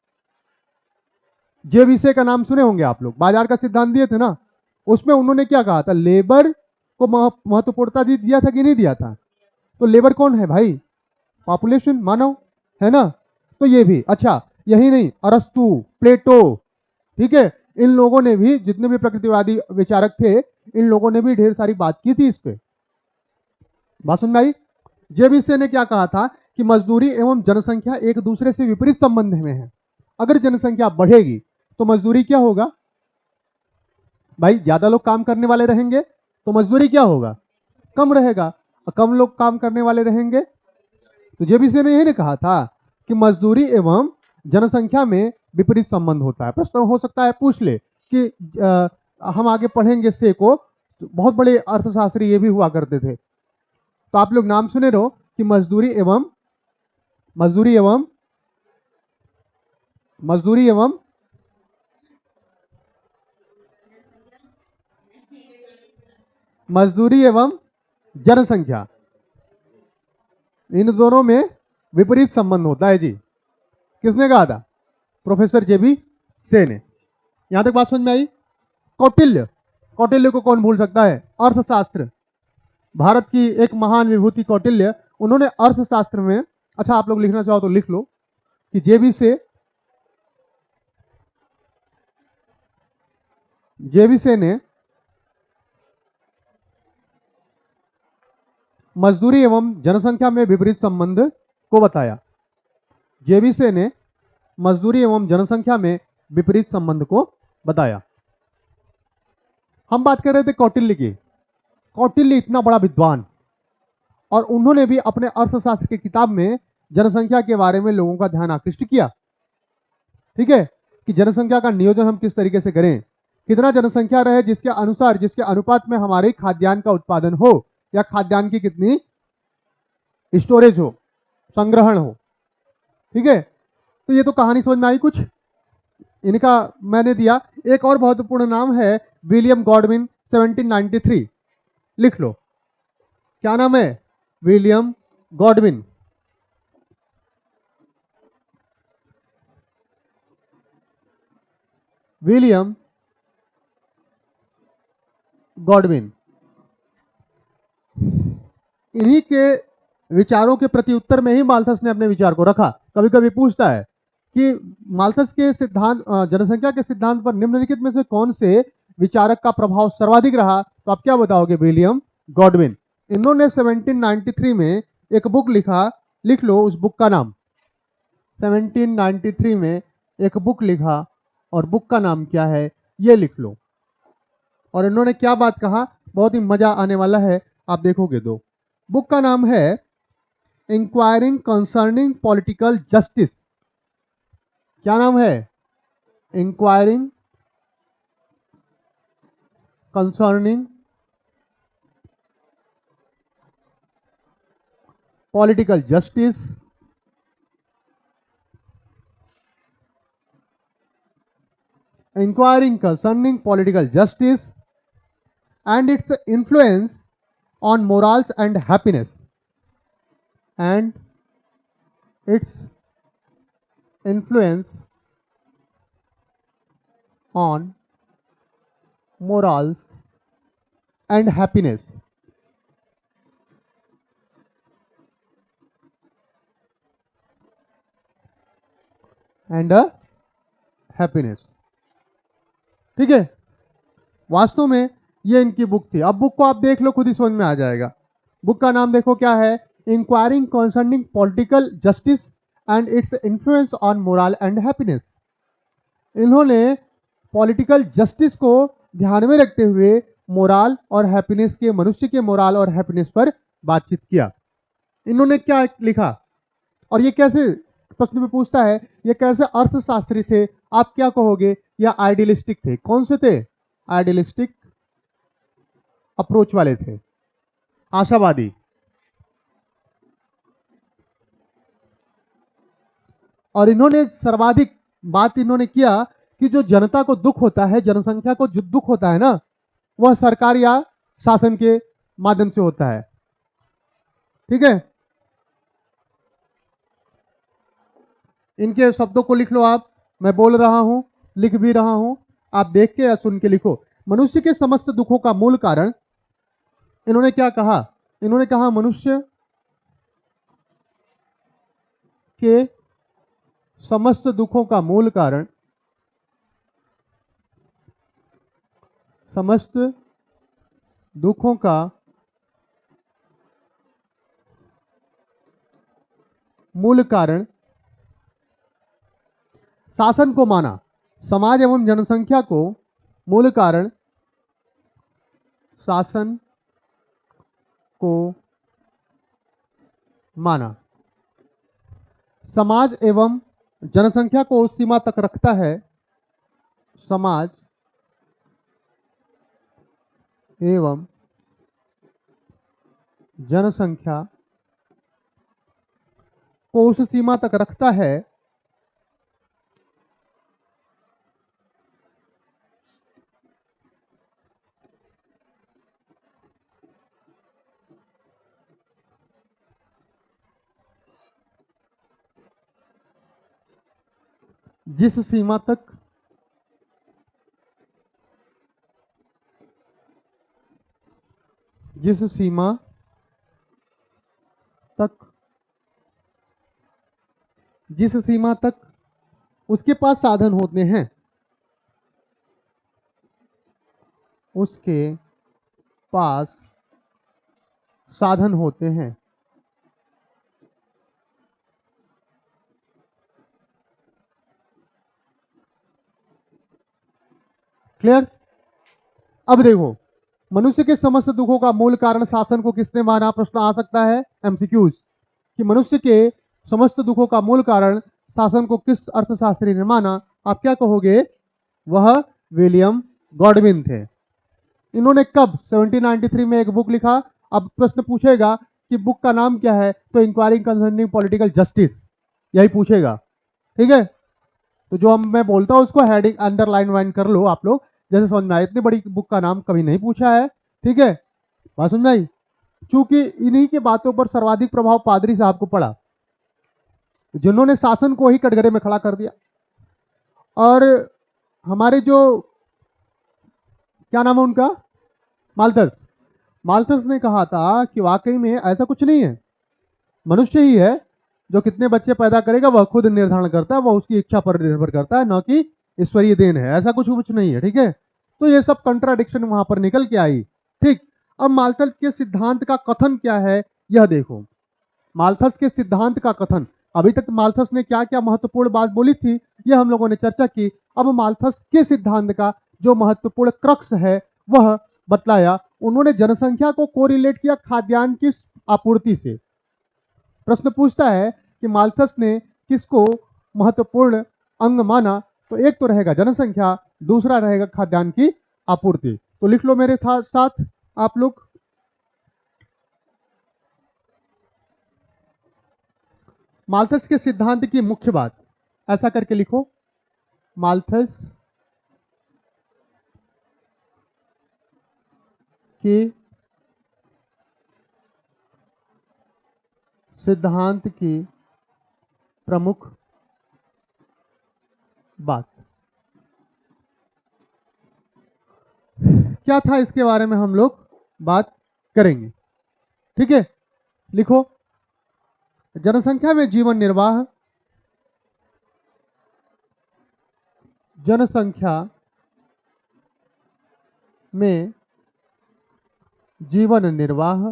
जे विसे का नाम सुने होंगे आप लोग, बाजार का सिद्धांत दिए थे ना, उसमें उन्होंने क्या कहा था, लेबर को महत्वपूर्णता दिया था कि नहीं दिया था। तो लेबर कौन है भाई, पॉपुलेशन, मानव, है ना। तो ये भी, अच्छा यही नहीं, अरस्तु, प्लेटो, ठीक है, इन लोगों ने भी, जितने भी प्रकृतिवादी विचारक थे, इन लोगों ने भी ढेर सारी बात की थी इस पे। बात सुन भाई, जेविसे ने क्या कहा था कि मजदूरी एवं जनसंख्या एक दूसरे से विपरीत संबंध में है। अगर जनसंख्या बढ़ेगी तो मजदूरी क्या होगा भाई, ज्यादा लोग काम करने वाले रहेंगे तो मजदूरी क्या होगा, कम रहेगा, और कम लोग काम करने वाले रहेंगे। तो जेविसे ने यही कहा था कि मजदूरी एवं जनसंख्या में विपरीत संबंध होता है। प्रश्न हो सकता है पूछ ले कि हम आगे पढ़ेंगे से को, बहुत बड़े अर्थशास्त्री ये भी हुआ करते थे। तो आप लोग नाम सुने रहो कि मजदूरी एवं मजदूरी एवं मजदूरी एवं मजदूरी एवं जनसंख्या, इन दोनों में विपरीत संबंध होता है जी। किसने कहा था, प्रोफेसर जेबी से ने। यहां तक बात समझ में आई। कौटिल्य, कौटिल्य को कौन भूल सकता है, अर्थशास्त्र, भारत की एक महान विभूति कौटिल्य, उन्होंने अर्थशास्त्र में, अच्छा आप लोग लिखना चाहो तो लिख लो कि जेबीसे ने मजदूरी एवं जनसंख्या में विपरीत संबंध को बताया। जेबीसे ने मजदूरी एवं जनसंख्या में विपरीत संबंध को बताया। हम बात कर रहे थे कौटिल्य की। कौटिल्य इतना बड़ा विद्वान, और उन्होंने भी अपने अर्थशास्त्र की किताब में जनसंख्या के बारे में लोगों का ध्यान आकृष्ट किया। ठीक है, कि जनसंख्या का नियोजन हम किस तरीके से करें, कितना जनसंख्या रहे जिसके अनुसार, जिसके अनुपात में हमारे खाद्यान्न का उत्पादन हो, या खाद्यान्न की कितनी स्टोरेज हो, संग्रहण हो। ठीक है, तो ये तो कहानी समझ में आई कुछ। इनका मैंने दिया। एक और महत्वपूर्ण नाम है विलियम गॉडविन, 1793। लिख लो, क्या नाम है? William Godwin. William Godwin. इन्हीं के विचारों के प्रति उत्तर में ही माल्थस ने अपने विचार को रखा। कभी कभी पूछता है कि माल्थस के सिद्धांत, जनसंख्या के सिद्धांत पर निम्नलिखित में से कौन से विचारक का प्रभाव सर्वाधिक रहा, तो आप क्या बताओगे? William Godwin. इन्होंने 1793 में एक बुक लिखा, लिख लो उस बुक का नाम। 1793 में एक बुक लिखा, और बुक का नाम क्या है ये लिख लो। और इन्होंने क्या बात कहा, बहुत ही मजा आने वाला है, आप देखोगे। दो बुक का नाम है इंक्वायरिंग कंसर्निंग पॉलिटिकल जस्टिस। क्या नाम है? Enquiring concerning political justice inquiring concerning political justice and its influence on morals and happiness, and its influence on morals and happiness. And happiness. ठीक है, वास्तव में ये इनकी बुक थी। अब बुक को आप देख लो, खुद ही समझ में आ जाएगा। बुक का नाम देखो क्या है, enquiring concerning political justice and its influence on moral and happiness. इन्होंने पॉलिटिकल जस्टिस को ध्यान में रखते हुए मोरल और हैप्पीनेस के, मनुष्य के मोरल और हैप्पीनेस पर बातचीत किया। इन्होंने क्या लिखा, और ये कैसे, प्रश्न में पूछता है, ये कैसे अर्थशास्त्री थे? आप क्या कहोगे? या आइडियलिस्टिक थे? कौन से थे? आइडियलिस्टिक अप्रोच वाले थे, आशावादी। और इन्होंने सर्वाधिक बात इन्होंने किया कि जो जनता को दुख होता है, जनसंख्या को जो दुख होता है ना, वह सरकार या शासन के माध्यम से होता है। ठीक है, इनके शब्दों को लिख लो आप। मैं बोल रहा हूं, लिख भी रहा हूं, आप देख के या सुन के लिखो। मनुष्य के समस्त दुखों का मूल कारण, इन्होंने क्या कहा? इन्होंने कहा मनुष्य के समस्त दुखों का मूल कारण, समस्त दुखों का मूल कारण शासन को माना। समाज एवं जनसंख्या को मूल कारण शासन को माना। समाज एवं जनसंख्या को उस सीमा तक रखता है, समाज एवं जनसंख्या को उस सीमा तक रखता है जिस सीमा तक जिस सीमा तक, जिस सीमा तक उसके पास साधन होते हैं, उसके पास साधन होते हैं। क्लियर? अब देखो, मनुष्य के समस्त दुखों का मूल कारण शासन को किसने माना? प्रश्न आ सकता है एमसीक्यूज कि मनुष्य के समस्त दुखों का मूल कारण शासन को किस अर्थशास्त्री ने माना? आप क्या कहोगे? वह विलियम गॉडविन थे। इन्होंने कब? 1793 में एक बुक लिखा। अब प्रश्न पूछेगा कि बुक का नाम क्या है, तो इंक्वायरी कंसर्निंग पॉलिटिकल जस्टिस, यही पूछेगा। ठीक है, तो जो मैं बोलता हूं उसको हेडिंग अंडरलाइन वाइन कर लो आप लोग, जैसे समझ में आए। इतनी बड़ी बुक का नाम कभी नहीं पूछा है। ठीक है, बात समझ आई? चूंकि इन्हीं के बातों पर सर्वाधिक प्रभाव पादरी साहब को पड़ा, जिन्होंने शासन को ही कटघरे में खड़ा कर दिया। और हमारे जो, क्या नाम है उनका, माल्थस, माल्थस ने कहा था कि वाकई में ऐसा कुछ नहीं है, मनुष्य ही है जो कितने बच्चे पैदा करेगा वह खुद निर्धारण करता है, वह उसकी इच्छा पर निर्भर करता है, न कि ईश्वरीय देन है। ऐसा कुछ नहीं है। ठीक है, तो ये सब कंट्राडिक्शन वहां पर निकल के आई। ठीक, अब माल्थस के सिद्धांत का कथन क्या है, यह देखो। माल्थस के सिद्धांत का कथन, अभी तक माल्थस ने क्या क्या महत्वपूर्ण बात बोली थी, यह हम लोगों ने चर्चा की। अब माल्थस के सिद्धांत का जो महत्वपूर्ण क्रक्स है वह बतलाया। उन्होंने जनसंख्या को कोरिलेट किया खाद्यान्न की आपूर्ति से। प्रश्न पूछता है कि माल्थस ने किसको महत्वपूर्ण अंग माना, तो एक तो रहेगा जनसंख्या, दूसरा रहेगा खाद्यान्न की आपूर्ति। तो लिख लो मेरे साथ आप लोग, माल्थस के सिद्धांत की मुख्य बात, ऐसा करके लिखो, माल्थस के सिद्धांत की प्रमुख बात क्या था, इसके बारे में हम लोग बात करेंगे। ठीक है, लिखो, जनसंख्या में जीवन निर्वाह, जनसंख्या में जीवन निर्वाह,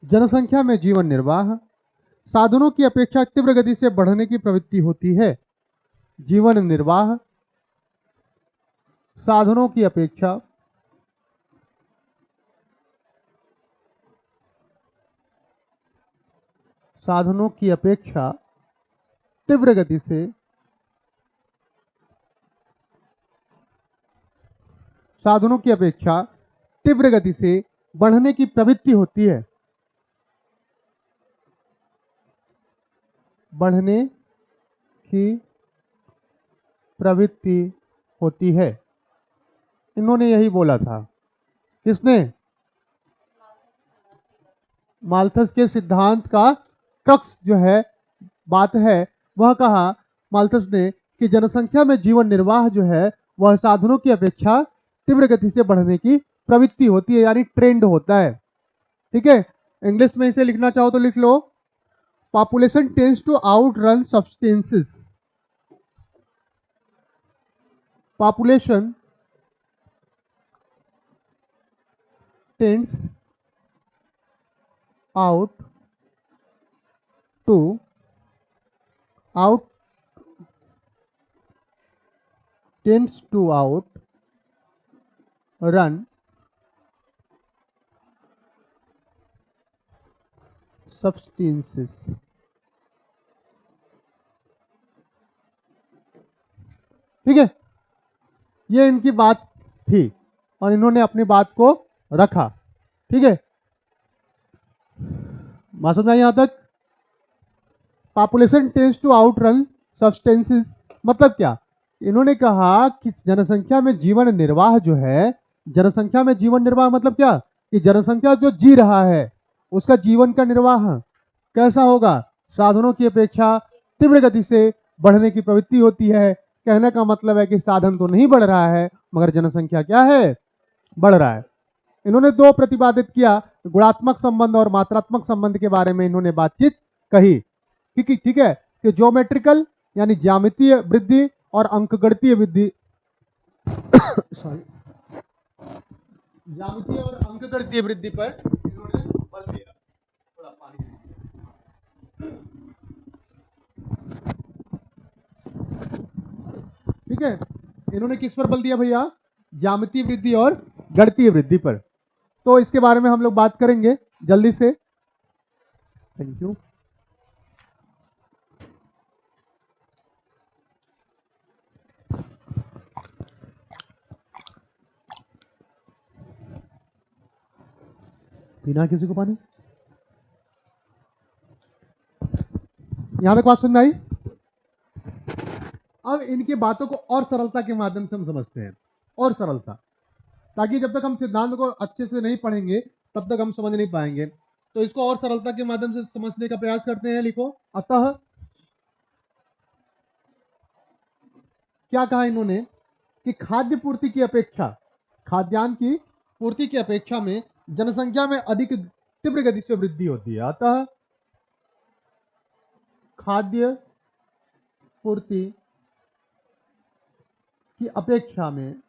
जनसंख्या में जीवन निर्वाह साधनों की अपेक्षा तीव्र गति से बढ़ने की प्रवृत्ति होती है। जीवन निर्वाह साधनों की अपेक्षा तीव्र गति से बढ़ने की प्रवृत्ति होती है। बढ़ने की प्रवृत्ति होती है, इन्होंने यही बोला था। किसने? माल्थस के सिद्धांत का क्रक्स जो है बात है, वह कहा माल्थस ने कि जनसंख्या में जीवन निर्वाह जो है वह साधनों की अपेक्षा तीव्र गति से बढ़ने की प्रवृत्ति होती है, यानी ट्रेंड होता है। ठीक है, इंग्लिश में इसे लिखना चाहो तो लिख लो, population tends to outrun substances. Population tends out run substances। ठीक है, ये इनकी बात थी और इन्होंने अपनी बात को रखा। ठीक है, बात समझ आई यहां तक? Population tends to outrun substances मतलब क्या? इन्होंने कहा कि जनसंख्या में जीवन निर्वाह जो है, जनसंख्या में जीवन निर्वाह मतलब क्या? कि जनसंख्या जो जी रहा है उसका जीवन का निर्वाह कैसा होगा? साधनों की अपेक्षा तीव्र गति से बढ़ने की प्रवृत्ति होती है। कहने का मतलब है कि साधन तो नहीं बढ़ रहा है मगर जनसंख्या क्या है, बढ़ रहा है। इन्होंने दो प्रतिपादित किया, गुणात्मक संबंध और मात्रात्मक संबंध के बारे में इन्होंने बातचीत कही। ठीक है, कि ज्योमेट्रिकल यानी ज्यामितीय वृद्धि और अंकगणितीय वृद्धि सॉरी ज्यामितीय और अंकगणितीय वृद्धि पर इन्होंने बल दिया। थोड़ा पानी ठीक है, इन्होंने किस पर बल दिया भैया, ज्यामितीय वृद्धि और गणितीय वृद्धि पर। तो इसके बारे में हम लोग बात करेंगे जल्दी से। Thank you. पीना किसी को पानी, यहां तक बात समझ में आई। अब इनकी बातों को और सरलता के माध्यम से हम समझते हैं, और सरलता, ताकि जब तक हम सिद्धांत को अच्छे से नहीं पढ़ेंगे तब तक हम समझ नहीं पाएंगे। तो इसको और सरलता के माध्यम से समझने का प्रयास करते हैं। लिखो, अतः क्या कहा इन्होंने कि खाद्य पूर्ति की अपेक्षा, खाद्यान्न की पूर्ति की अपेक्षा में जनसंख्या में अधिक तीव्र गति से वृद्धि होती है। अतः खाद्य पूर्ति की अपेक्षा में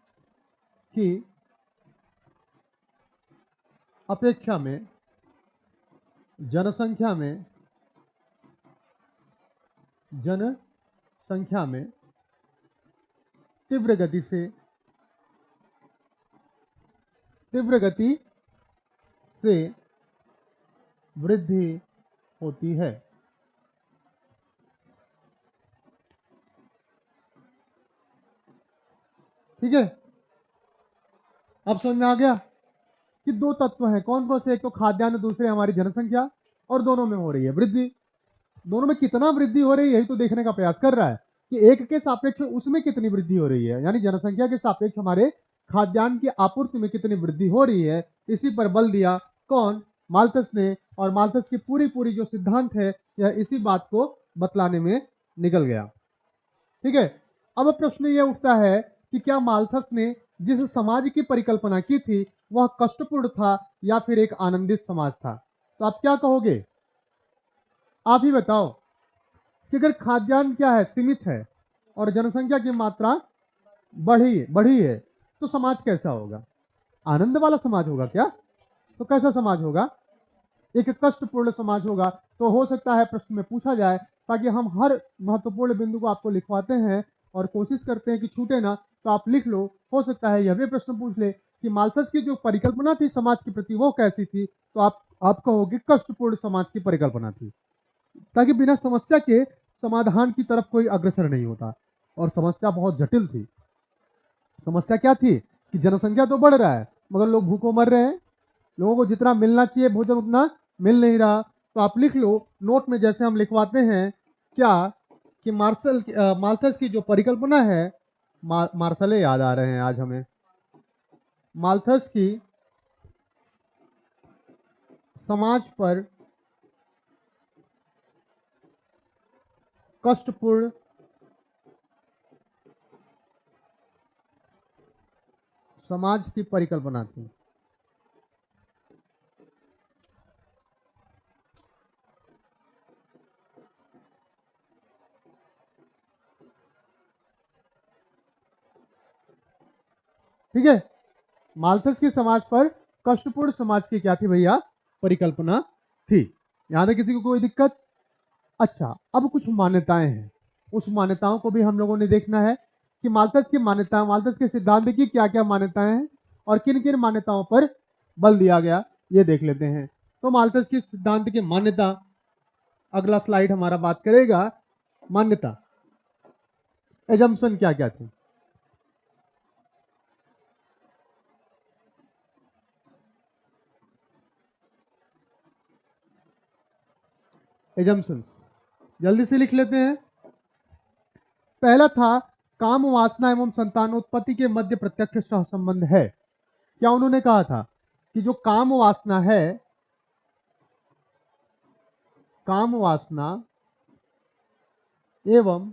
जनसंख्या में तीव्र गति से वृद्धि होती है। ठीक है, अब समझ में आ गया कि दो तत्व हैं, कौन कौन से, एक तो खाद्यान्न, दूसरे हमारी जनसंख्या, और दोनों में हो रही है वृद्धि। दोनों में कितना वृद्धि हो रही है यही तो देखने का प्रयास कर रहा है कि एक के सापेक्ष उसमें कितनी वृद्धि हो रही है, यानी जनसंख्या के सापेक्ष हमारे खाद्यान्न की आपूर्ति में कितनी वृद्धि हो रही है। इसी पर बल दिया कौन, माल्थस ने। और माल्थस की पूरी पूरी जो सिद्धांत है यह इसी बात को बतलाने में निकल गया। ठीक है, अब प्रश्न यह उठता है कि क्या माल्थस ने जिस समाज की परिकल्पना की थी वह कष्टपूर्ण था या फिर एक आनंदित समाज था। तो आप क्या कहोगे, आप ही बताओ कि अगर खाद्यान्न क्या है, सीमित है, और जनसंख्या की मात्रा बढ़ी है, तो समाज कैसा होगा, आनंद वाला समाज होगा क्या, तो कैसा समाज होगा, एक कष्टपूर्ण समाज होगा। तो हो सकता है प्रश्न में पूछा जाए, ताकि हम हर महत्वपूर्ण बिंदु को आपको लिखवाते हैं और कोशिश करते हैं कि छूटे ना, तो आप लिख लो। हो सकता है यह भी प्रश्न पूछ ले कि माल्थस की जो परिकल्पना थी समाज के प्रति वो कैसी थी, तो आप कहोगे कष्टपूर्ण समाज की परिकल्पना थी, ताकि बिना समस्या के समाधान की तरफ कोई अग्रसर नहीं होता। और समस्या बहुत जटिल थी। समस्या क्या थी कि जनसंख्या तो बढ़ रहा है मगर लोग भूखों मर रहे हैं, लोगों को जितना मिलना चाहिए भोजन उतना मिल नहीं रहा। तो आप लिख लो नोट में, जैसे हम लिखवाते हैं क्या, कि मार्शल की जो परिकल्पना है, मार्शले याद आ रहे हैं आज हमें, माल्थस की समाज पर कष्टपूर्ण समाज की परिकल्पना थी। ठीक है, माल्थस की समाज पर कष्टपूर्ण समाज की क्या थी भैया, परिकल्पना थी। यहां तक किसी को कोई दिक्कत। अच्छा, अब कुछ मान्यताएं हैं, उस मान्यताओं को भी हम लोगों ने देखना है कि माल्थस की मान्यता, माल्थस के सिद्धांत की क्या क्या मान्यताएं हैं और किन किन मान्यताओं पर बल दिया गया, ये देख लेते हैं। तो माल्थस की सिद्धांत की मान्यता, अगला स्लाइड हमारा बात करेगा मान्यता, एजम्पशन क्या क्या थे। एजम्पशंस जल्दी से लिख लेते हैं। पहला था काम वासना एवं संतानोत्पत्ति के मध्य प्रत्यक्ष सहसंबंध है। क्या उन्होंने कहा था कि जो काम वासना है, काम वासना एवं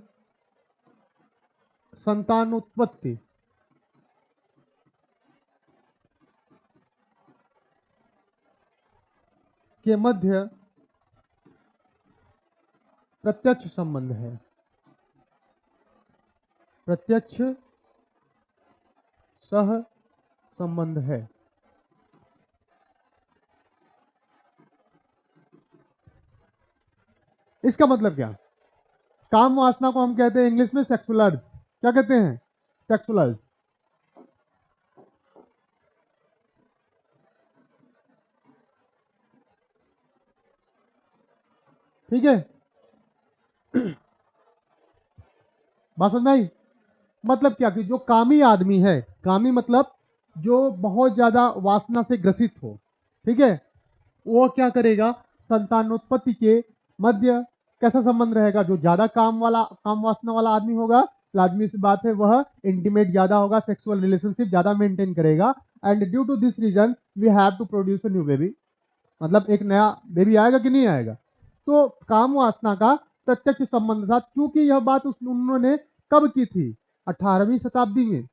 संतानोत्पत्ति के मध्य प्रत्यक्ष संबंध है। प्रत्यक्ष सह संबंध है। इसका मतलब क्या? काम वासना को हम कहते हैं इंग्लिश में सेक्सुअल अर्ज। क्या कहते हैं? सेक्सुअल अर्ज। ठीक है, बात समझ में आई? मतलब क्या कि जो कामी आदमी है, कामी मतलब जो बहुत ज्यादा वासना से ग्रसित हो, ठीक है, वो क्या करेगा? संतानोत्पत्ति के मध्य कैसा संबंध रहेगा? जो ज्यादा काम वासना वाला आदमी होगा, लाजमी सी बात है वह इंटीमेट ज्यादा होगा, सेक्सुअल रिलेशनशिप ज्यादा मेंटेन करेगा, and due to this reason we have to produce a new baby. मतलब एक नया बेबी आएगा कि नहीं आएगा? तो काम वासना का प्रत्यक्ष संबंध था, क्योंकि यह बात उन्होंने कब की थी? 18वीं शताब्दी में।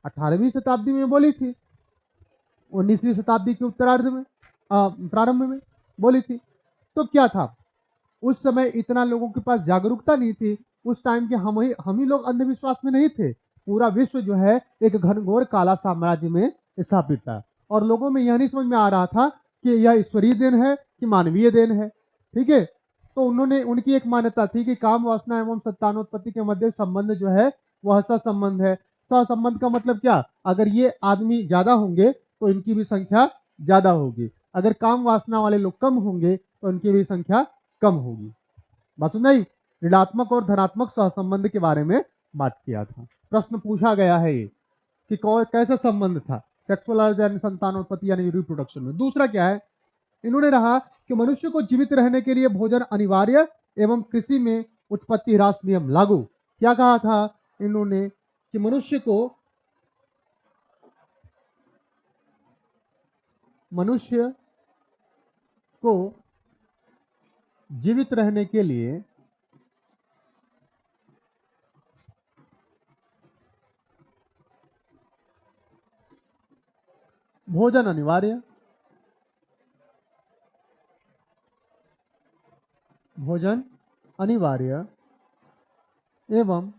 18वीं शताब्दी में बोली थी, 19वीं शताब्दी के उत्तरार्ध में, प्रारंभ में बोली थी। तो क्या था, उस समय इतना लोगों के पास जागरूकता नहीं थी। उस टाइम के हम ही लोग अंधविश्वास में नहीं थे। पूरा विश्व जो है एक घनघोर काला साम्राज्य में स्थापित था, और लोगों में यह नहीं समझ में आ रहा था कि यह ईश्वरीय देन है कि मानवीय देन है। ठीक है, तो उनकी एक मान्यता थी कि काम वासना एवं संतानोत्पत्ति के मध्य संबंध जो है वह सहसंबंध है। सहसंबंध का मतलब क्या? अगर ये आदमी ज्यादा होंगे तो इनकी भी संख्या ज्यादा होगी, अगर काम वासना वाले लोग कम होंगे तो इनकी भी संख्या कम होगी। बात सुन नहीं? ऋणात्मक और धनात्मक सहसंबंध के बारे में बात किया था। प्रश्न पूछा गया है ये कि कैसा संबंध था सेक्सुअल अर्ज एंड संतानोत्पत्ति यानी रिप्रोडक्शन में। दूसरा क्या है, इन्होंने रहा कि मनुष्य को जीवित रहने के लिए भोजन अनिवार्य एवं कृषि में उत्पत्ति ह्रास नियम लागू। क्या कहा था इन्होंने? कि मनुष्य को जीवित रहने के लिए भोजन अनिवार्य, भोजन अनिवार्य एवं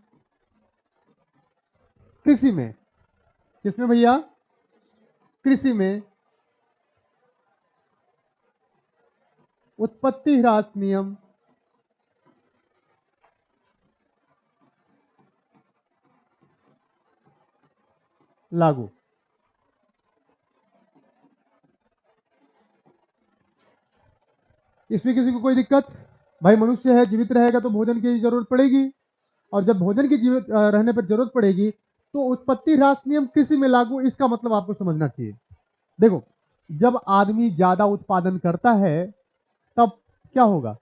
कृषि में, किसमें भैया? कृषि में उत्पत्ति ह्रास नियम लागू। इसमें किसी को कोई दिक्कत? भाई मनुष्य है, जीवित रहेगा तो भोजन की जरूरत पड़ेगी, और जब भोजन की जीवित रहने पर जरूरत पड़ेगी तो उत्पत्ति ह्रास नियम कृषि में लागू। इसका मतलब आपको समझना चाहिए। देखो, जब आदमी ज्यादा उत्पादन करता है तब क्या होगा?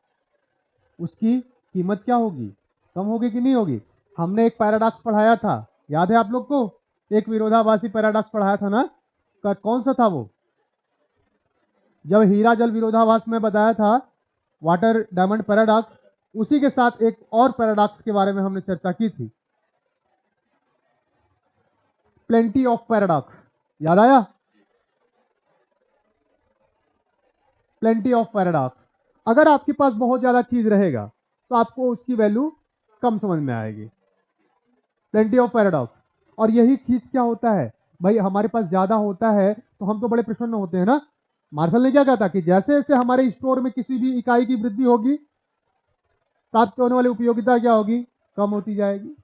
उसकी कीमत क्या होगी? कम होगी कि नहीं होगी? हमने एक पैराडॉक्स पढ़ाया था, याद है आप लोग को? एक विरोधाभासी पैराडॉक्स पढ़ाया था ना? कौन सा था वो? जब हीरा जल विरोधाभास में बताया था, वाटर डायमंड पैराडॉक्स, उसी के साथ एक और पैराडॉक्स के बारे में हमने चर्चा की थी, प्लेंटी ऑफ पैराडॉक्स। याद आया? Plenty of paradox. अगर आपके पास बहुत ज्यादा चीज रहेगा तो आपको उसकी वैल्यू कम समझ में आएगी। Plenty of paradox. और यही चीज क्या होता है भाई, हमारे पास ज्यादा होता है तो हम तो बड़े प्रसन्न होते हैं ना। मार्शल ने क्या कहा था कि जैसे जैसे हमारे स्टोर में किसी भी इकाई की वृद्धि होगी, प्राप्त होने वाली उपयोगिता क्या होगी? कम होती जाएगी।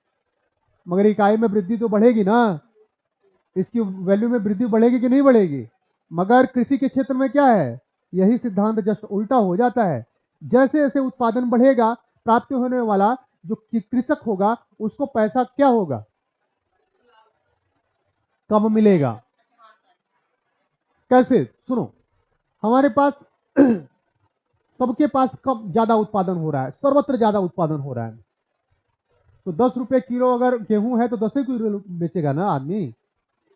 मगर इकाई में वृद्धि तो बढ़ेगी ना, इसकी वैल्यू में वृद्धि बढ़ेगी कि नहीं बढ़ेगी? मगर कृषि के क्षेत्र में क्या है, यही सिद्धांत जस्ट उल्टा हो जाता है। जैसे जैसे उत्पादन बढ़ेगा, प्राप्त होने वाला जो कृषक होगा उसको पैसा क्या होगा? कम मिलेगा। कैसे? सुनो, हमारे पास सबके पास कम ज्यादा उत्पादन हो रहा है, सर्वत्र ज्यादा उत्पादन हो रहा है, तो 10 रुपए किलो अगर गेहूं है तो 10 किलो बेचेगा ना आदमी,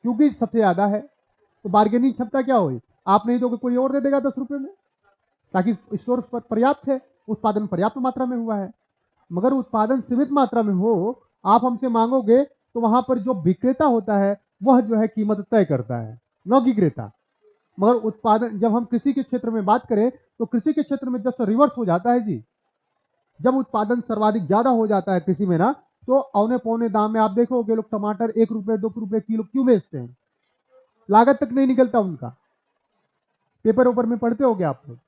क्योंकि सबसे ज्यादा है। तो बार्गेनिंग क्षमता क्या हुई? आप नहीं दोगे कोई और दे देगा 10 रुपए में, ताकि स्टोर पर पर्याप्त है, उत्पादन पर्याप्त मात्रा में हुआ है। मगर उत्पादन सीमित मात्रा में हो, आप हमसे मांगोगे, तो वहां पर जो विक्रेता होता है वह जो है कीमत तय करता है, न कि क्रेता। मगर उत्पादन, जब हम कृषि के क्षेत्र में बात करें तो कृषि के क्षेत्र में जस्ट रिवर्स हो जाता है जी। जब उत्पादन सर्वाधिक ज्यादा हो जाता है कृषि में ना, तो औने पौने दाम में आप देखोगे लोग टमाटर 1 रुपए 2 रुपए किलो क्यों बेचते हैं? लागत तक नहीं निकलता उनका। पेपर ऊपर में पढ़ते होगे आप लोग।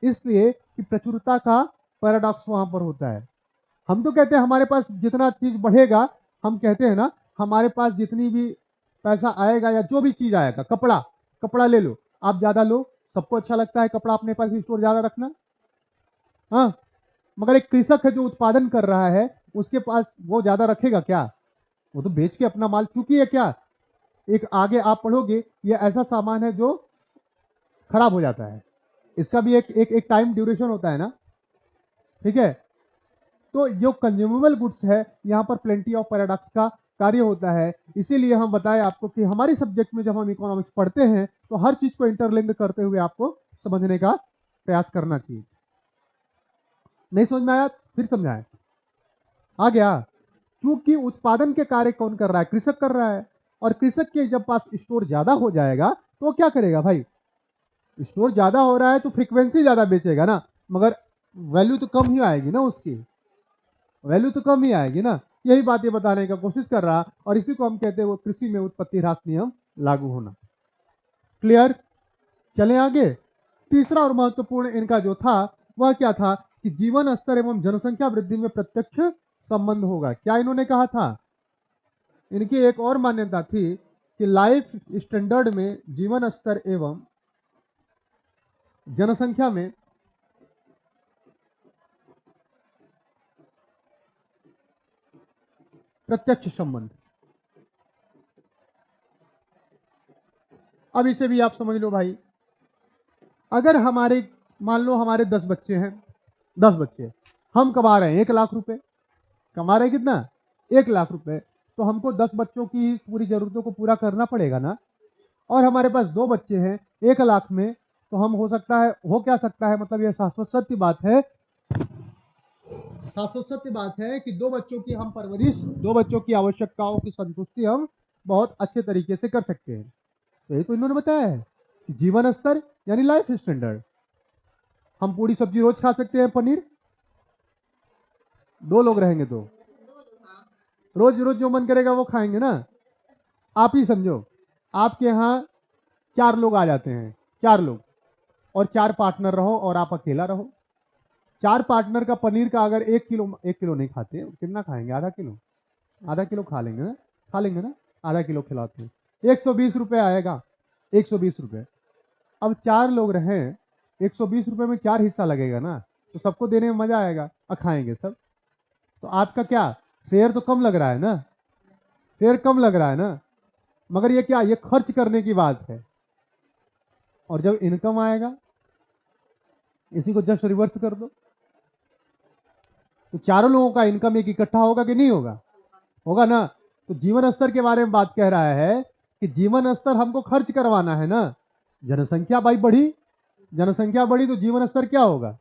इसलिए कि प्रचुरता का पैराडॉक्स वहां पर होता है। हम तो कहते हैं हमारे पास जितना चीज बढ़ेगा, हम कहते हैं ना हमारे पास जितनी भी पैसा आएगा या जो भी चीज आएगा, कपड़ा कपड़ा ले लो, आप ज्यादा लो, सबको अच्छा लगता है कपड़ा अपने पास स्टोर ज्यादा रखना। हाँ, मगर एक कृषक है जो उत्पादन कर रहा है, उसके पास वो ज्यादा रखेगा क्या? वो तो बेच के अपना माल, चूंकि है क्या, एक आगे आप पढ़ोगे, ये ऐसा सामान है जो खराब हो जाता है, इसका भी एक टाइम ड्यूरेशन होता है ना, ठीक है। तो जो कंज्यूमेबल गुड्स है, यहाँ पर प्लेंटी ऑफ पैराडॉक्स का कार्य होता है। इसीलिए हम बताएं आपको कि हमारी सब्जेक्ट में जब हम इकोनॉमिक्स पढ़ते हैं तो हर चीज को इंटरलिंक करते हुए आपको समझने का प्रयास करना चाहिए। नहीं समझ में आया? फिर समझाएं। आ गया? क्योंकि उत्पादन के कार्य कौन कर रहा है? कृषक कर रहा है। और कृषक के जब पास स्टोर ज्यादा हो जाएगा तो वो क्या करेगा भाई? स्टोर ज्यादा हो रहा है तो फ्रीक्वेंसी ज्यादा बेचेगा ना, मगर वैल्यू तो कम ही आएगी ना, उसकी वैल्यू तो कम ही आएगी ना। यही बात ये बताने का कोशिश कर रहा, और इसी को हम कहते हैं वो कृषि में उत्पत्ति ह्रास नियम लागू होना। क्लियर? चलें आगे। तीसरा और महत्वपूर्ण इनका जो था वह क्या था कि जीवन स्तर एवं जनसंख्या वृद्धि में प्रत्यक्ष संबंध होगा। क्या इन्होंने कहा था? इनकी एक और मान्यता थी कि लाइफ स्टैंडर्ड में जीवन स्तर एवं जनसंख्या में प्रत्यक्ष संबंध। अब इसे भी आप समझ लो भाई। अगर हमारे, मान लो हमारे 10 बच्चे हैं, 10 बच्चे, हम कमा रहे हैं 1 लाख रुपए, कमा रहे हैं कितना? 1 लाख रुपए। तो हमको 10 बच्चों की पूरी जरूरतों को पूरा करना पड़ेगा ना। और हमारे पास 2 बच्चे हैं 1 लाख में, तो हम हो सकता है, हो क्या सकता है, मतलब यह शाश्वत सत्य बात है, शाश्वत सत्य बात है कि 2 बच्चों की हम परवरिश, 2 बच्चों की आवश्यकताओं की संतुष्टि हम बहुत अच्छे तरीके से कर सकते हैं। तो ये तो इन्होंने बताया है कि जीवन स्तर यानी लाइफ स्टैंडर्ड। हम पूरी सब्जी रोज खा सकते हैं, पनीर 2 लोग रहेंगे तो रोज रोज जो मन करेगा वो खाएंगे ना। आप ही समझो, आपके यहाँ 4 लोग आ जाते हैं, 4 लोग, और 4 पार्टनर रहो और आप अकेला रहो। 4 पार्टनर का पनीर का अगर 1 किलो, 1 किलो नहीं खाते, कितना खाएंगे? आधा किलो, आधा किलो खा लेंगे ना, खा लेंगे ना, आधा किलो खिलाते हैं, 120 रुपये आएगा, 120 रुपये। अब 4 लोग रहें, 120 रुपये में 4 हिस्सा लगेगा ना, तो सबको देने में मजा आएगा और खाएंगे सब। तो आपका क्या शेयर तो कम लग रहा है ना, शेयर कम लग रहा है ना, मगर ये क्या, ये खर्च करने की बात है। और जब इनकम आएगा, इसी को जस्ट रिवर्स कर दो, तो चारों लोगों का इनकम एक इकट्ठा होगा कि नहीं होगा? होगा ना। तो जीवन स्तर के बारे में बात कह रहा है कि जीवन स्तर हमको खर्च करवाना है ना। जनसंख्या भाई बढ़ी, जनसंख्या बढ़ी तो जीवन स्तर क्या होगा?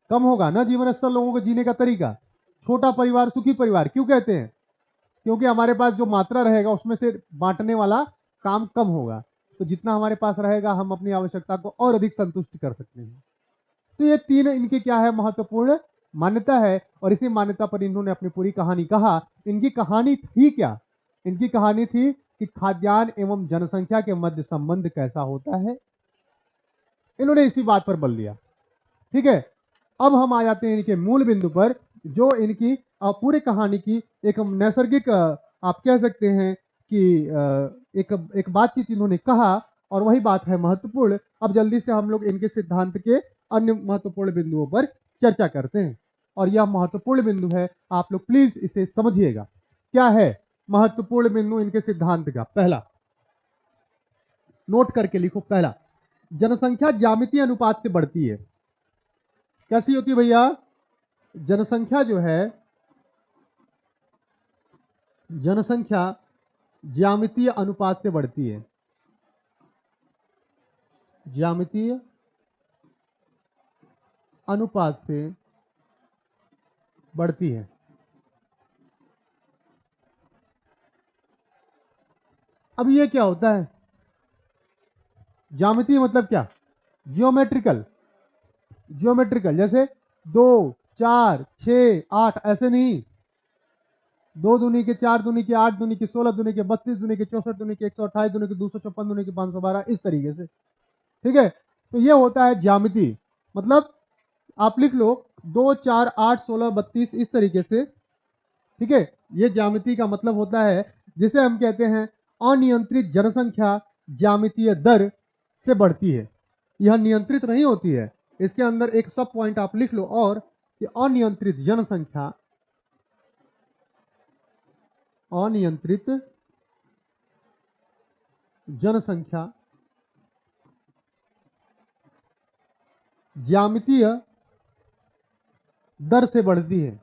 कम होगा ना जीवन स्तर, लोगों के जीने का तरीका। छोटा परिवार सुखी परिवार क्यों कहते हैं? क्योंकि हमारे पास जो मात्रा रहेगा उसमें से बांटने वाला काम कम होगा, तो जितना हमारे पास रहेगा हम अपनी आवश्यकता को और अधिक संतुष्ट कर सकते हैं। तो ये 3 इनकी क्या है, महत्वपूर्ण मान्यता है। और इसी मान्यता पर इन्होंने अपनी पूरी कहानी कहा। इनकी कहानी थी क्या? इनकी कहानी थी कि खाद्यान्न एवं जनसंख्या के मध्य संबंध कैसा होता है, इन्होंने इसी बात पर बल दिया। ठीक है, अब हम आ जाते हैं इनके मूल बिंदु पर, जो इनकी पूरी कहानी की एक नैसर्गिक, आप कह सकते हैं कि एक एक बातचीत इन्होंने कहा, और वही बात है महत्वपूर्ण। अब जल्दी से हम लोग इनके सिद्धांत के अन्य महत्वपूर्ण बिंदुओं पर चर्चा करते हैं। और यह महत्वपूर्ण बिंदु है, आप लोग प्लीज इसे समझिएगा। क्या है महत्वपूर्ण बिंदु इनके सिद्धांत का? पहला, नोट करके लिखो, पहला, जनसंख्या ज्यामितीय अनुपात से बढ़ती है। कैसी होती है भैया? जनसंख्या जो है, जनसंख्या ज्यामितीय अनुपात से बढ़ती है, ज्यामितीय अनुपात से बढ़ती है। अब ये क्या होता है? ज्यामितीय मतलब क्या? जियोमेट्रिकल। ज्योमेट्रिकल, जैसे 2, 4, 6, 8, ऐसे नहीं। 2 दूनी के 4 दूनी के 8 दूनी के 16 दूनी के 32 दूनी के 64 दूनी के 128 दूनी के 256 दूनी के 512, इस तरीके से। ठीक है, तो ये होता है ज्यामिति। मतलब आप लिख लो 2, 4, 8, 16, 32 इस तरीके से। ठीक है, ये ज्यामिति का मतलब होता है, जिसे हम कहते हैं अनियंत्रित जनसंख्या ज्यामितीय दर से बढ़ती है। यह नियंत्रित नहीं होती है। इसके अंदर एक सब पॉइंट आप लिख लो, और कि अनियंत्रित जनसंख्या, अनियंत्रित जनसंख्या ज्यामितीय दर से बढ़ती है।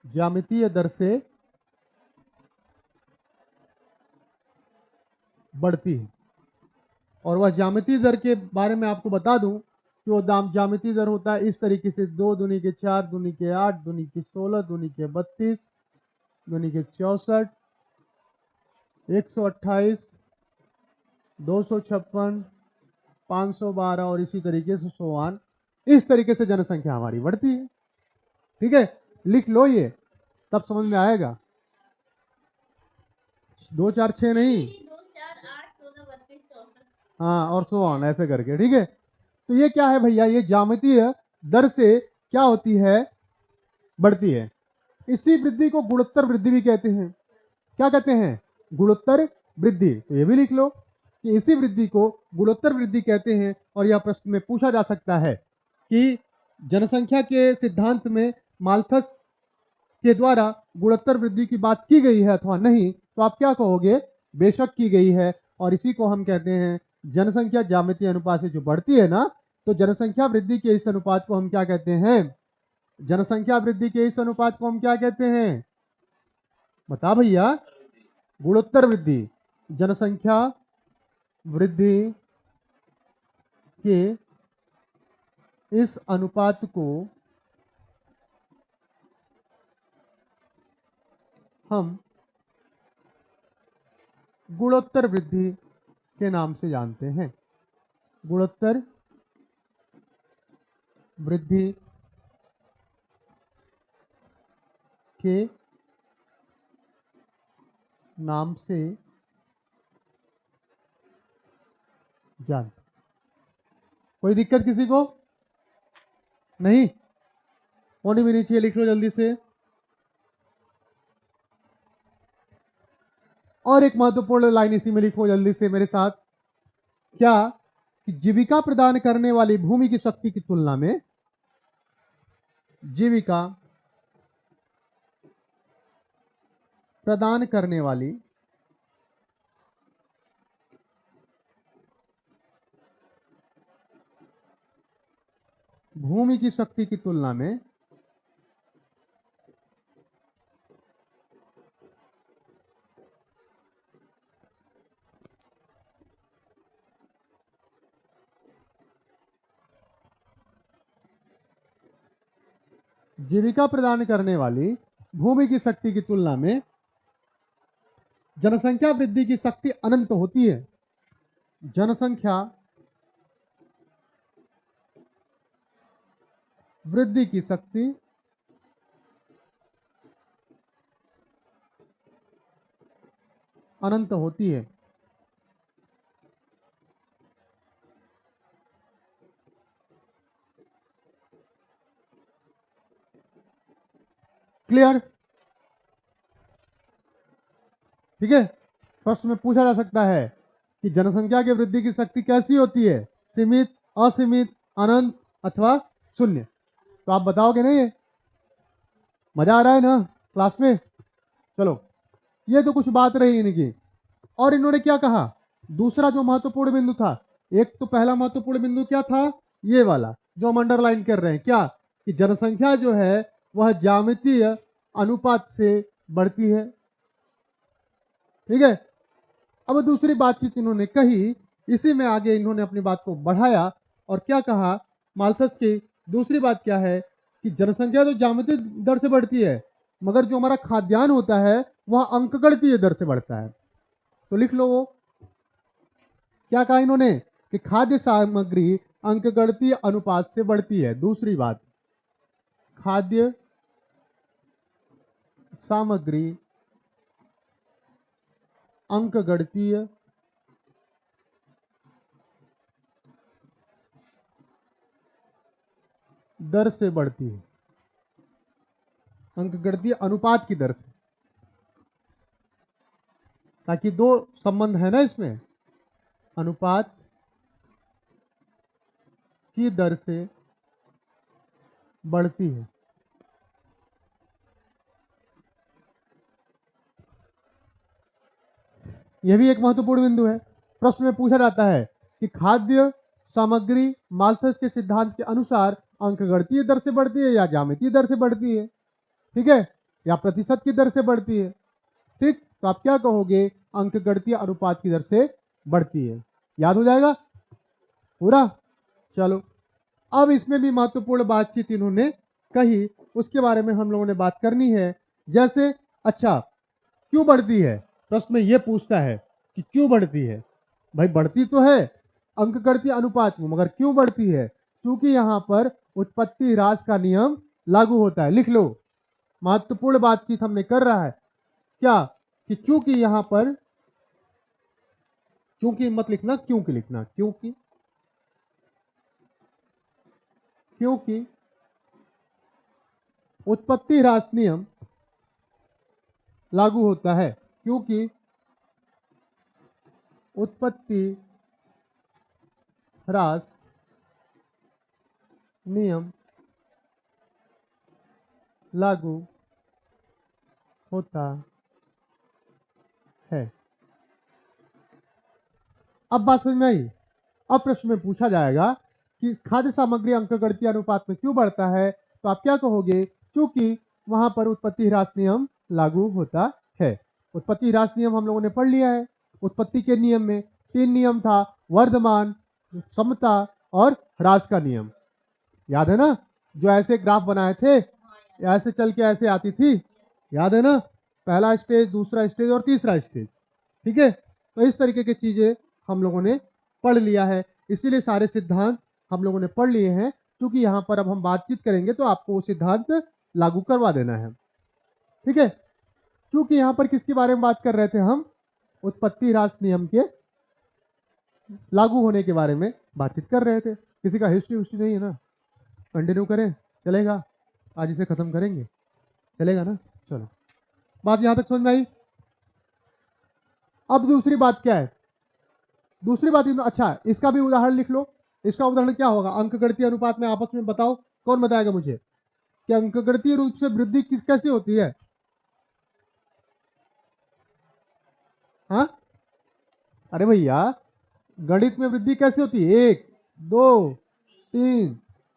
ज्यामितीय दर से बढ़ती है। और वह ज्यामितीय दर के बारे में आपको बता दूं कि वो दाम ज्यामितीय दर होता है इस तरीके से: 2 दूनी के 4 दूनी के 8 दूनी के 16 दूनी के 32 दूनी के 64 128 256 512 और इसी तरीके से सोआन। इस तरीके से जनसंख्या हमारी बढ़ती है। ठीक है, लिख लो ये, तब समझ में आएगा। 2, 4, 6 नहीं, 2, 4, 8, 16, 32, 64, हाँ, और सोआन ऐसे करके। ठीक है, तो ये क्या है भैया, ये ज्यामितीय दर से क्या होती है, बढ़ती है। इसी वृद्धि को गुणोत्तर वृद्धि भी कहते हैं। क्या कहते हैं? गुणोत्तर वृद्धि। तो ये भी लिख लो कि इसी वृद्धि को गुणोत्तर वृद्धि कहते हैं। और यह प्रश्न में पूछा जा सकता है कि जनसंख्या के सिद्धांत में माल्थस के द्वारा गुणोत्तर वृद्धि की बात की गई है अथवा नहीं, तो आप क्या कहोगे? बेशक की गई है। और इसी को हम कहते हैं जनसंख्या ज्यामितीय अनुपात से जो बढ़ती है ना, तो जनसंख्या वृद्धि के इस अनुपात को हम क्या कहते हैं? जनसंख्या वृद्धि के इस अनुपात को हम क्या कहते हैं? बता भैया। गुणोत्तर वृद्धि। जनसंख्या वृद्धि के इस अनुपात को हम गुणोत्तर वृद्धि के नाम से जानते हैं। गुणोत्तर वृद्धि के नाम से जानते। कोई दिक्कत किसी को? नहीं होनी भी नहीं चाहिए। लिख लो जल्दी से। और एक महत्वपूर्ण लाइन इसी में लिखो जल्दी से मेरे साथ। क्या? कि जीविका प्रदान करने वाली भूमि की शक्ति की तुलना में जीविका प्रदान करने वाली भूमि की शक्ति की तुलना में जीविका प्रदान करने वाली भूमि की शक्ति की तुलना में जनसंख्या वृद्धि की शक्ति अनंत होती है। जनसंख्या वृद्धि की शक्ति अनंत होती है। क्लियर? ठीक है, प्रश्न में पूछा जा सकता है कि जनसंख्या की वृद्धि की शक्ति कैसी होती है? सीमित, असीमित, अनंत अथवा शून्य? तो आप बताओगे नहीं? ये मजा आ रहा है ना क्लास में? चलो, ये तो कुछ बात रही इनकी। और इन्होंने क्या कहा? दूसरा जो महत्वपूर्ण बिंदु था, एक तो पहला महत्वपूर्ण बिंदु क्या था? ये वाला जो हम अंडरलाइन कर रहे हैं, क्या? कि जनसंख्या जो है वह ज्यामितीय अनुपात से बढ़ती है। ठीक है, अब दूसरी बातचीत इन्होंने कही, इसी में आगे इन्होंने अपनी बात को बढ़ाया और क्या कहा? माल्थस की दूसरी बात क्या है? कि जनसंख्या तो ज्यामितीय दर से बढ़ती है, मगर जो हमारा खाद्यान्न होता है वह अंकगणितीय दर से बढ़ता है। तो लिख लो वो क्या कहा इन्होंने कि खाद्य सामग्री अंकगणितीय अनुपात से बढ़ती है। दूसरी बात, खाद्य सामग्री अंकगणितीय दर से बढ़ती है, अंकगणितीय अनुपात की दर से, ताकि दो संबंध है ना इसमें, अनुपात की दर से बढ़ती है। यह भी एक महत्वपूर्ण बिंदु है। प्रश्न में पूछा जाता है कि खाद्य सामग्री माल्थस के सिद्धांत के अनुसार अंकगणितीय दर से बढ़ती है या ज्यामितीय दर से बढ़ती है, ठीक है, या प्रतिशत की दर से बढ़ती है। ठीक, तो आप क्या कहोगे, अंकगणितीय अनुपात की दर से बढ़ती है। याद हो जाएगा पूरा। चलो, अब इसमें भी महत्वपूर्ण बातचीत इन्होंने कही, उसके बारे में हम लोगों ने बात करनी है। जैसे अच्छा, क्यों बढ़ती है, प्रश्न में यह पूछता है कि क्यों बढ़ती है। भाई बढ़ती तो है अंकगणितीय अनुपात में, मगर क्यों बढ़ती है, क्योंकि यहां पर उत्पत्ति ह्रास का नियम लागू होता है। लिख लो, महत्वपूर्ण बातचीत हमने कर रहा है क्या, कि क्योंकि यहां पर, क्योंकि मत लिखना, क्योंकि लिखना, क्योंकि उत्पत्ति ह्रास नियम लागू होता है, क्योंकि उत्पत्ति ह्रास नियम लागू होता है। अब बात समझ में आई। अब प्रश्न में पूछा जाएगा कि खाद्य सामग्री अंकगणितीय अनुपात में क्यों बढ़ता है, तो आप क्या कहोगे, क्योंकि वहां पर उत्पत्ति ह्रास नियम लागू होता है। उत्पत्ति ह्रास नियम हम लोगों ने पढ़ लिया है। उत्पत्ति के नियम में 3 नियम था, वर्धमान, समता और ह्रास का नियम। याद है ना, जो ऐसे ग्राफ बनाए थे, ऐसे चल के ऐसे आती थी, याद है ना, पहला स्टेज, दूसरा स्टेज और तीसरा स्टेज, ठीक है। तो इस तरीके की चीजें हम लोगों ने पढ़ लिया है, इसीलिए सारे सिद्धांत हम लोगों ने पढ़ लिए हैं। क्योंकि यहाँ पर अब हम बातचीत करेंगे तो आपको वो सिद्धांत लागू करवा देना है, ठीक है। क्योंकि यहाँ पर किसके बारे में बात कर रहे थे हम, उत्पत्ति ह्रास नियम के लागू होने के बारे में बातचीत कर रहे थे। किसी का हिस्ट्री नहीं है ना, कंटिन्यू करें, चलेगा, आज इसे खत्म करेंगे, चलेगा ना। चलो, बात यहां तक समझ में आई। अब दूसरी बात क्या है, दूसरी बात अच्छा, इसका भी उदाहरण लिख लो। इसका उदाहरण क्या होगा, अंकगणितीय अनुपात में आपस में बताओ, कौन बताएगा मुझे कि अंकगणितीय रूप से वृद्धि किस कैसे होती है। हाँ, अरे भैया, गणित में वृद्धि कैसे होती है, 1 2 3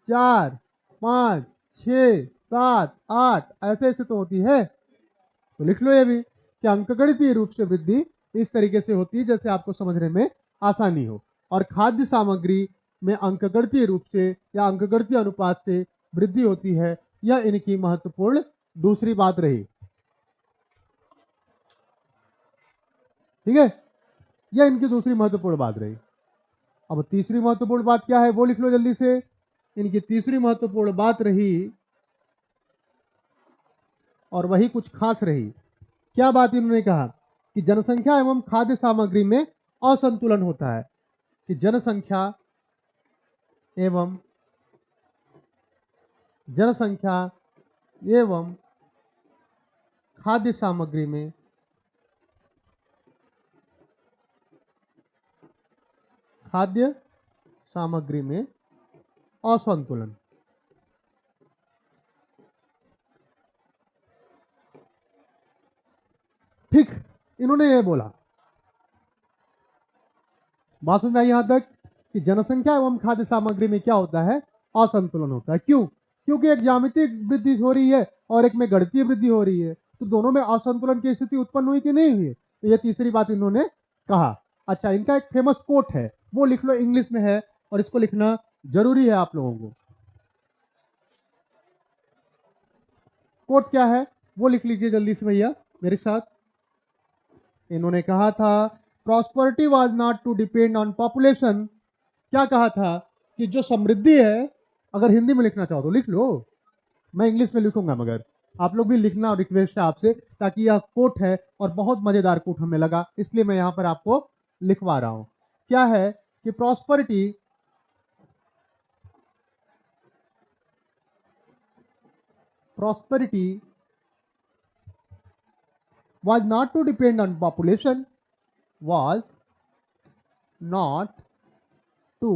4 5 6 7 8 ऐसे ऐसे तो होती है। तो लिख लो ये भी कि अंकगणितीय रूप से वृद्धि इस तरीके से होती है जैसे आपको समझने में आसानी हो। और खाद्य सामग्री में अंकगणितीय रूप से या अंकगणितीय अनुपात से वृद्धि होती है। यह इनकी महत्वपूर्ण दूसरी बात रही, ठीक है, यह इनकी दूसरी महत्वपूर्ण बात रही। अब तीसरी महत्वपूर्ण बात क्या है वो लिख लो जल्दी से। इनकी तीसरी महत्वपूर्ण बात रही, और वही कुछ खास रही। क्या बात इन्होंने कहा कि जनसंख्या एवं खाद्य सामग्री में असंतुलन होता है, कि जनसंख्या एवं खाद्य सामग्री में असंतुलन। ठीक, इन्होंने ये बोला, बात समझ में आई यहां तक, कि जनसंख्या एवं खाद्य सामग्री में क्या होता है, असंतुलन होता है। क्यों, क्योंकि एक ज्यामितीय वृद्धि हो रही है और एक में गणितीय वृद्धि हो रही है, तो दोनों में असंतुलन की स्थिति उत्पन्न हुई कि नहीं हुई। तो ये तीसरी बात इन्होंने कहा। अच्छा, इनका एक फेमस कोट है, वो लिख लो, इंग्लिश में है और इसको लिखना जरूरी है आप लोगों को। कोट क्या है वो लिख लीजिए जल्दी से भैया मेरे साथ। इन्होंने कहा था prosperity was not to depend on population. क्या कहा था कि जो समृद्धि है, अगर हिंदी में लिखना चाहो तो लिख लो, मैं इंग्लिश में लिखूंगा, मगर आप लोग भी लिखना, और रिक्वेस्ट है आपसे, ताकि यह कोट है और बहुत मजेदार कोट हमें लगा, इसलिए मैं यहां पर आपको लिखवा रहा हूं। क्या है कि prosperity was not to depend on population, was not to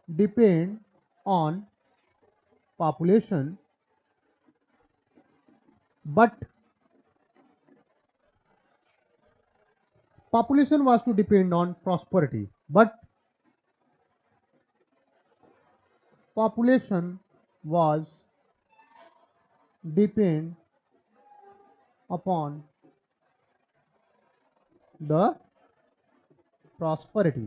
depend on population, but population was to depend on prosperity, but population was depend upon the prosperity।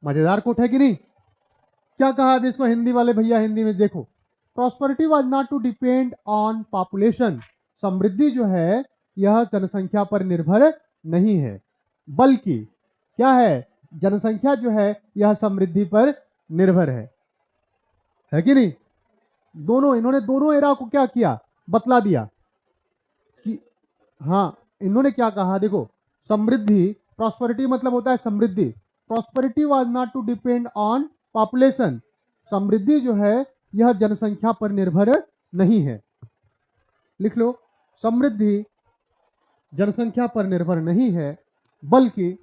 मजेदार कोट है कि नहीं? क्या कहा अब इसको हिंदी वाले भैया, हिंदी में देखो। Prosperity was not to depend on population, समृद्धि जो है यह जनसंख्या पर निर्भर नहीं है, बल्कि क्या है, जनसंख्या जो है यह समृद्धि पर निर्भर है कि नहीं? दोनों, इन्होंने दोनों एरा को क्या किया, बतला दिया कि हाँ, इन्होंने क्या कहा, देखो, समृद्धि, प्रॉस्पेरिटी मतलब होता है समृद्धि। Prosperity was not to depend on population, समृद्धि जो है यह जनसंख्या पर निर्भर नहीं है। लिख लो, समृद्धि जनसंख्या पर निर्भर नहीं है, बल्कि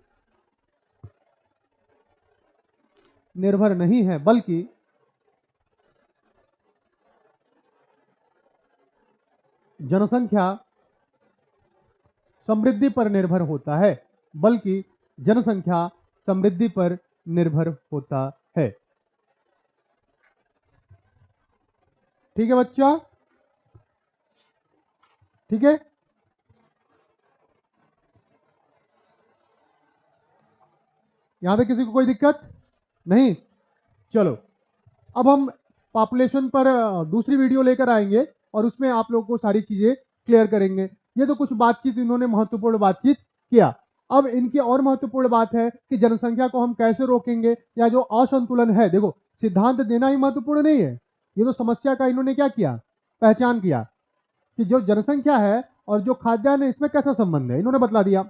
निर्भर नहीं है, बल्कि जनसंख्या समृद्धि पर निर्भर होता है, बल्कि जनसंख्या समृद्धि पर निर्भर होता है। ठीक है बच्चा? ठीक है, यहां पे किसी को कोई दिक्कत नहीं? चलो, अब हम पॉपुलेशन पर दूसरी वीडियो लेकर आएंगे और उसमें आप लोगों को सारी चीजें क्लियर करेंगे। ये तो कुछ बातचीत इन्होंने महत्वपूर्ण बातचीत किया। अब इनकी और महत्वपूर्ण बात है कि जनसंख्या को हम कैसे रोकेंगे, या जो असंतुलन है, देखो, सिद्धांत देना ही महत्वपूर्ण नहीं है, ये तो समस्या का इन्होंने क्या किया, पहचान किया कि जो जनसंख्या है और जो खाद्यान्न है इसमें कैसा संबंध है, इन्होंने बतला दिया।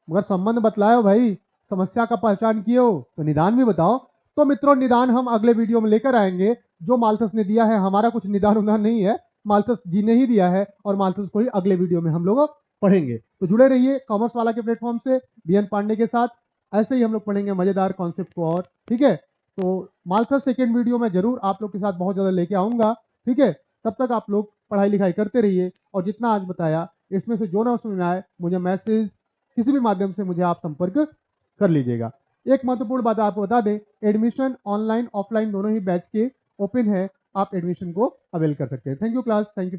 मगर संबंध बतलाओ भाई, समस्या का पहचान किए हो तो निदान भी बताओ। तो मित्रों, निदान हम अगले वीडियो में लेकर आएंगे। जो माल्थस ने दिया है, हमारा कुछ निदान उदान नहीं है, माल्थस जी ने ही दिया है, और माल्थस को ही अगले वीडियो में हम लोग पढ़ेंगे। तो जुड़े रहिए कॉमर्स वाला के प्लेटफॉर्म से बीएन पांडे के साथ, ऐसे ही हम लोग पढ़ेंगे मजेदार कॉन्सेप्ट को। और ठीक है, तो माल्थस सेकेंड वीडियो में जरूर आप लोग के साथ बहुत ज्यादा लेके आऊंगा। ठीक है, तब तक आप लोग पढ़ाई लिखाई करते रहिए, और जितना आज बताया इसमें से जो ना समझ में आए, मुझे मैसेज किसी भी माध्यम से मुझे आप संपर्क कर लीजिएगा। एक महत्वपूर्ण बात आपको बता दें, एडमिशन ऑनलाइन ऑफलाइन दोनों ही बैच के ओपन है, आप एडमिशन को अवेल कर सकते हैं। Thank you class, thank you.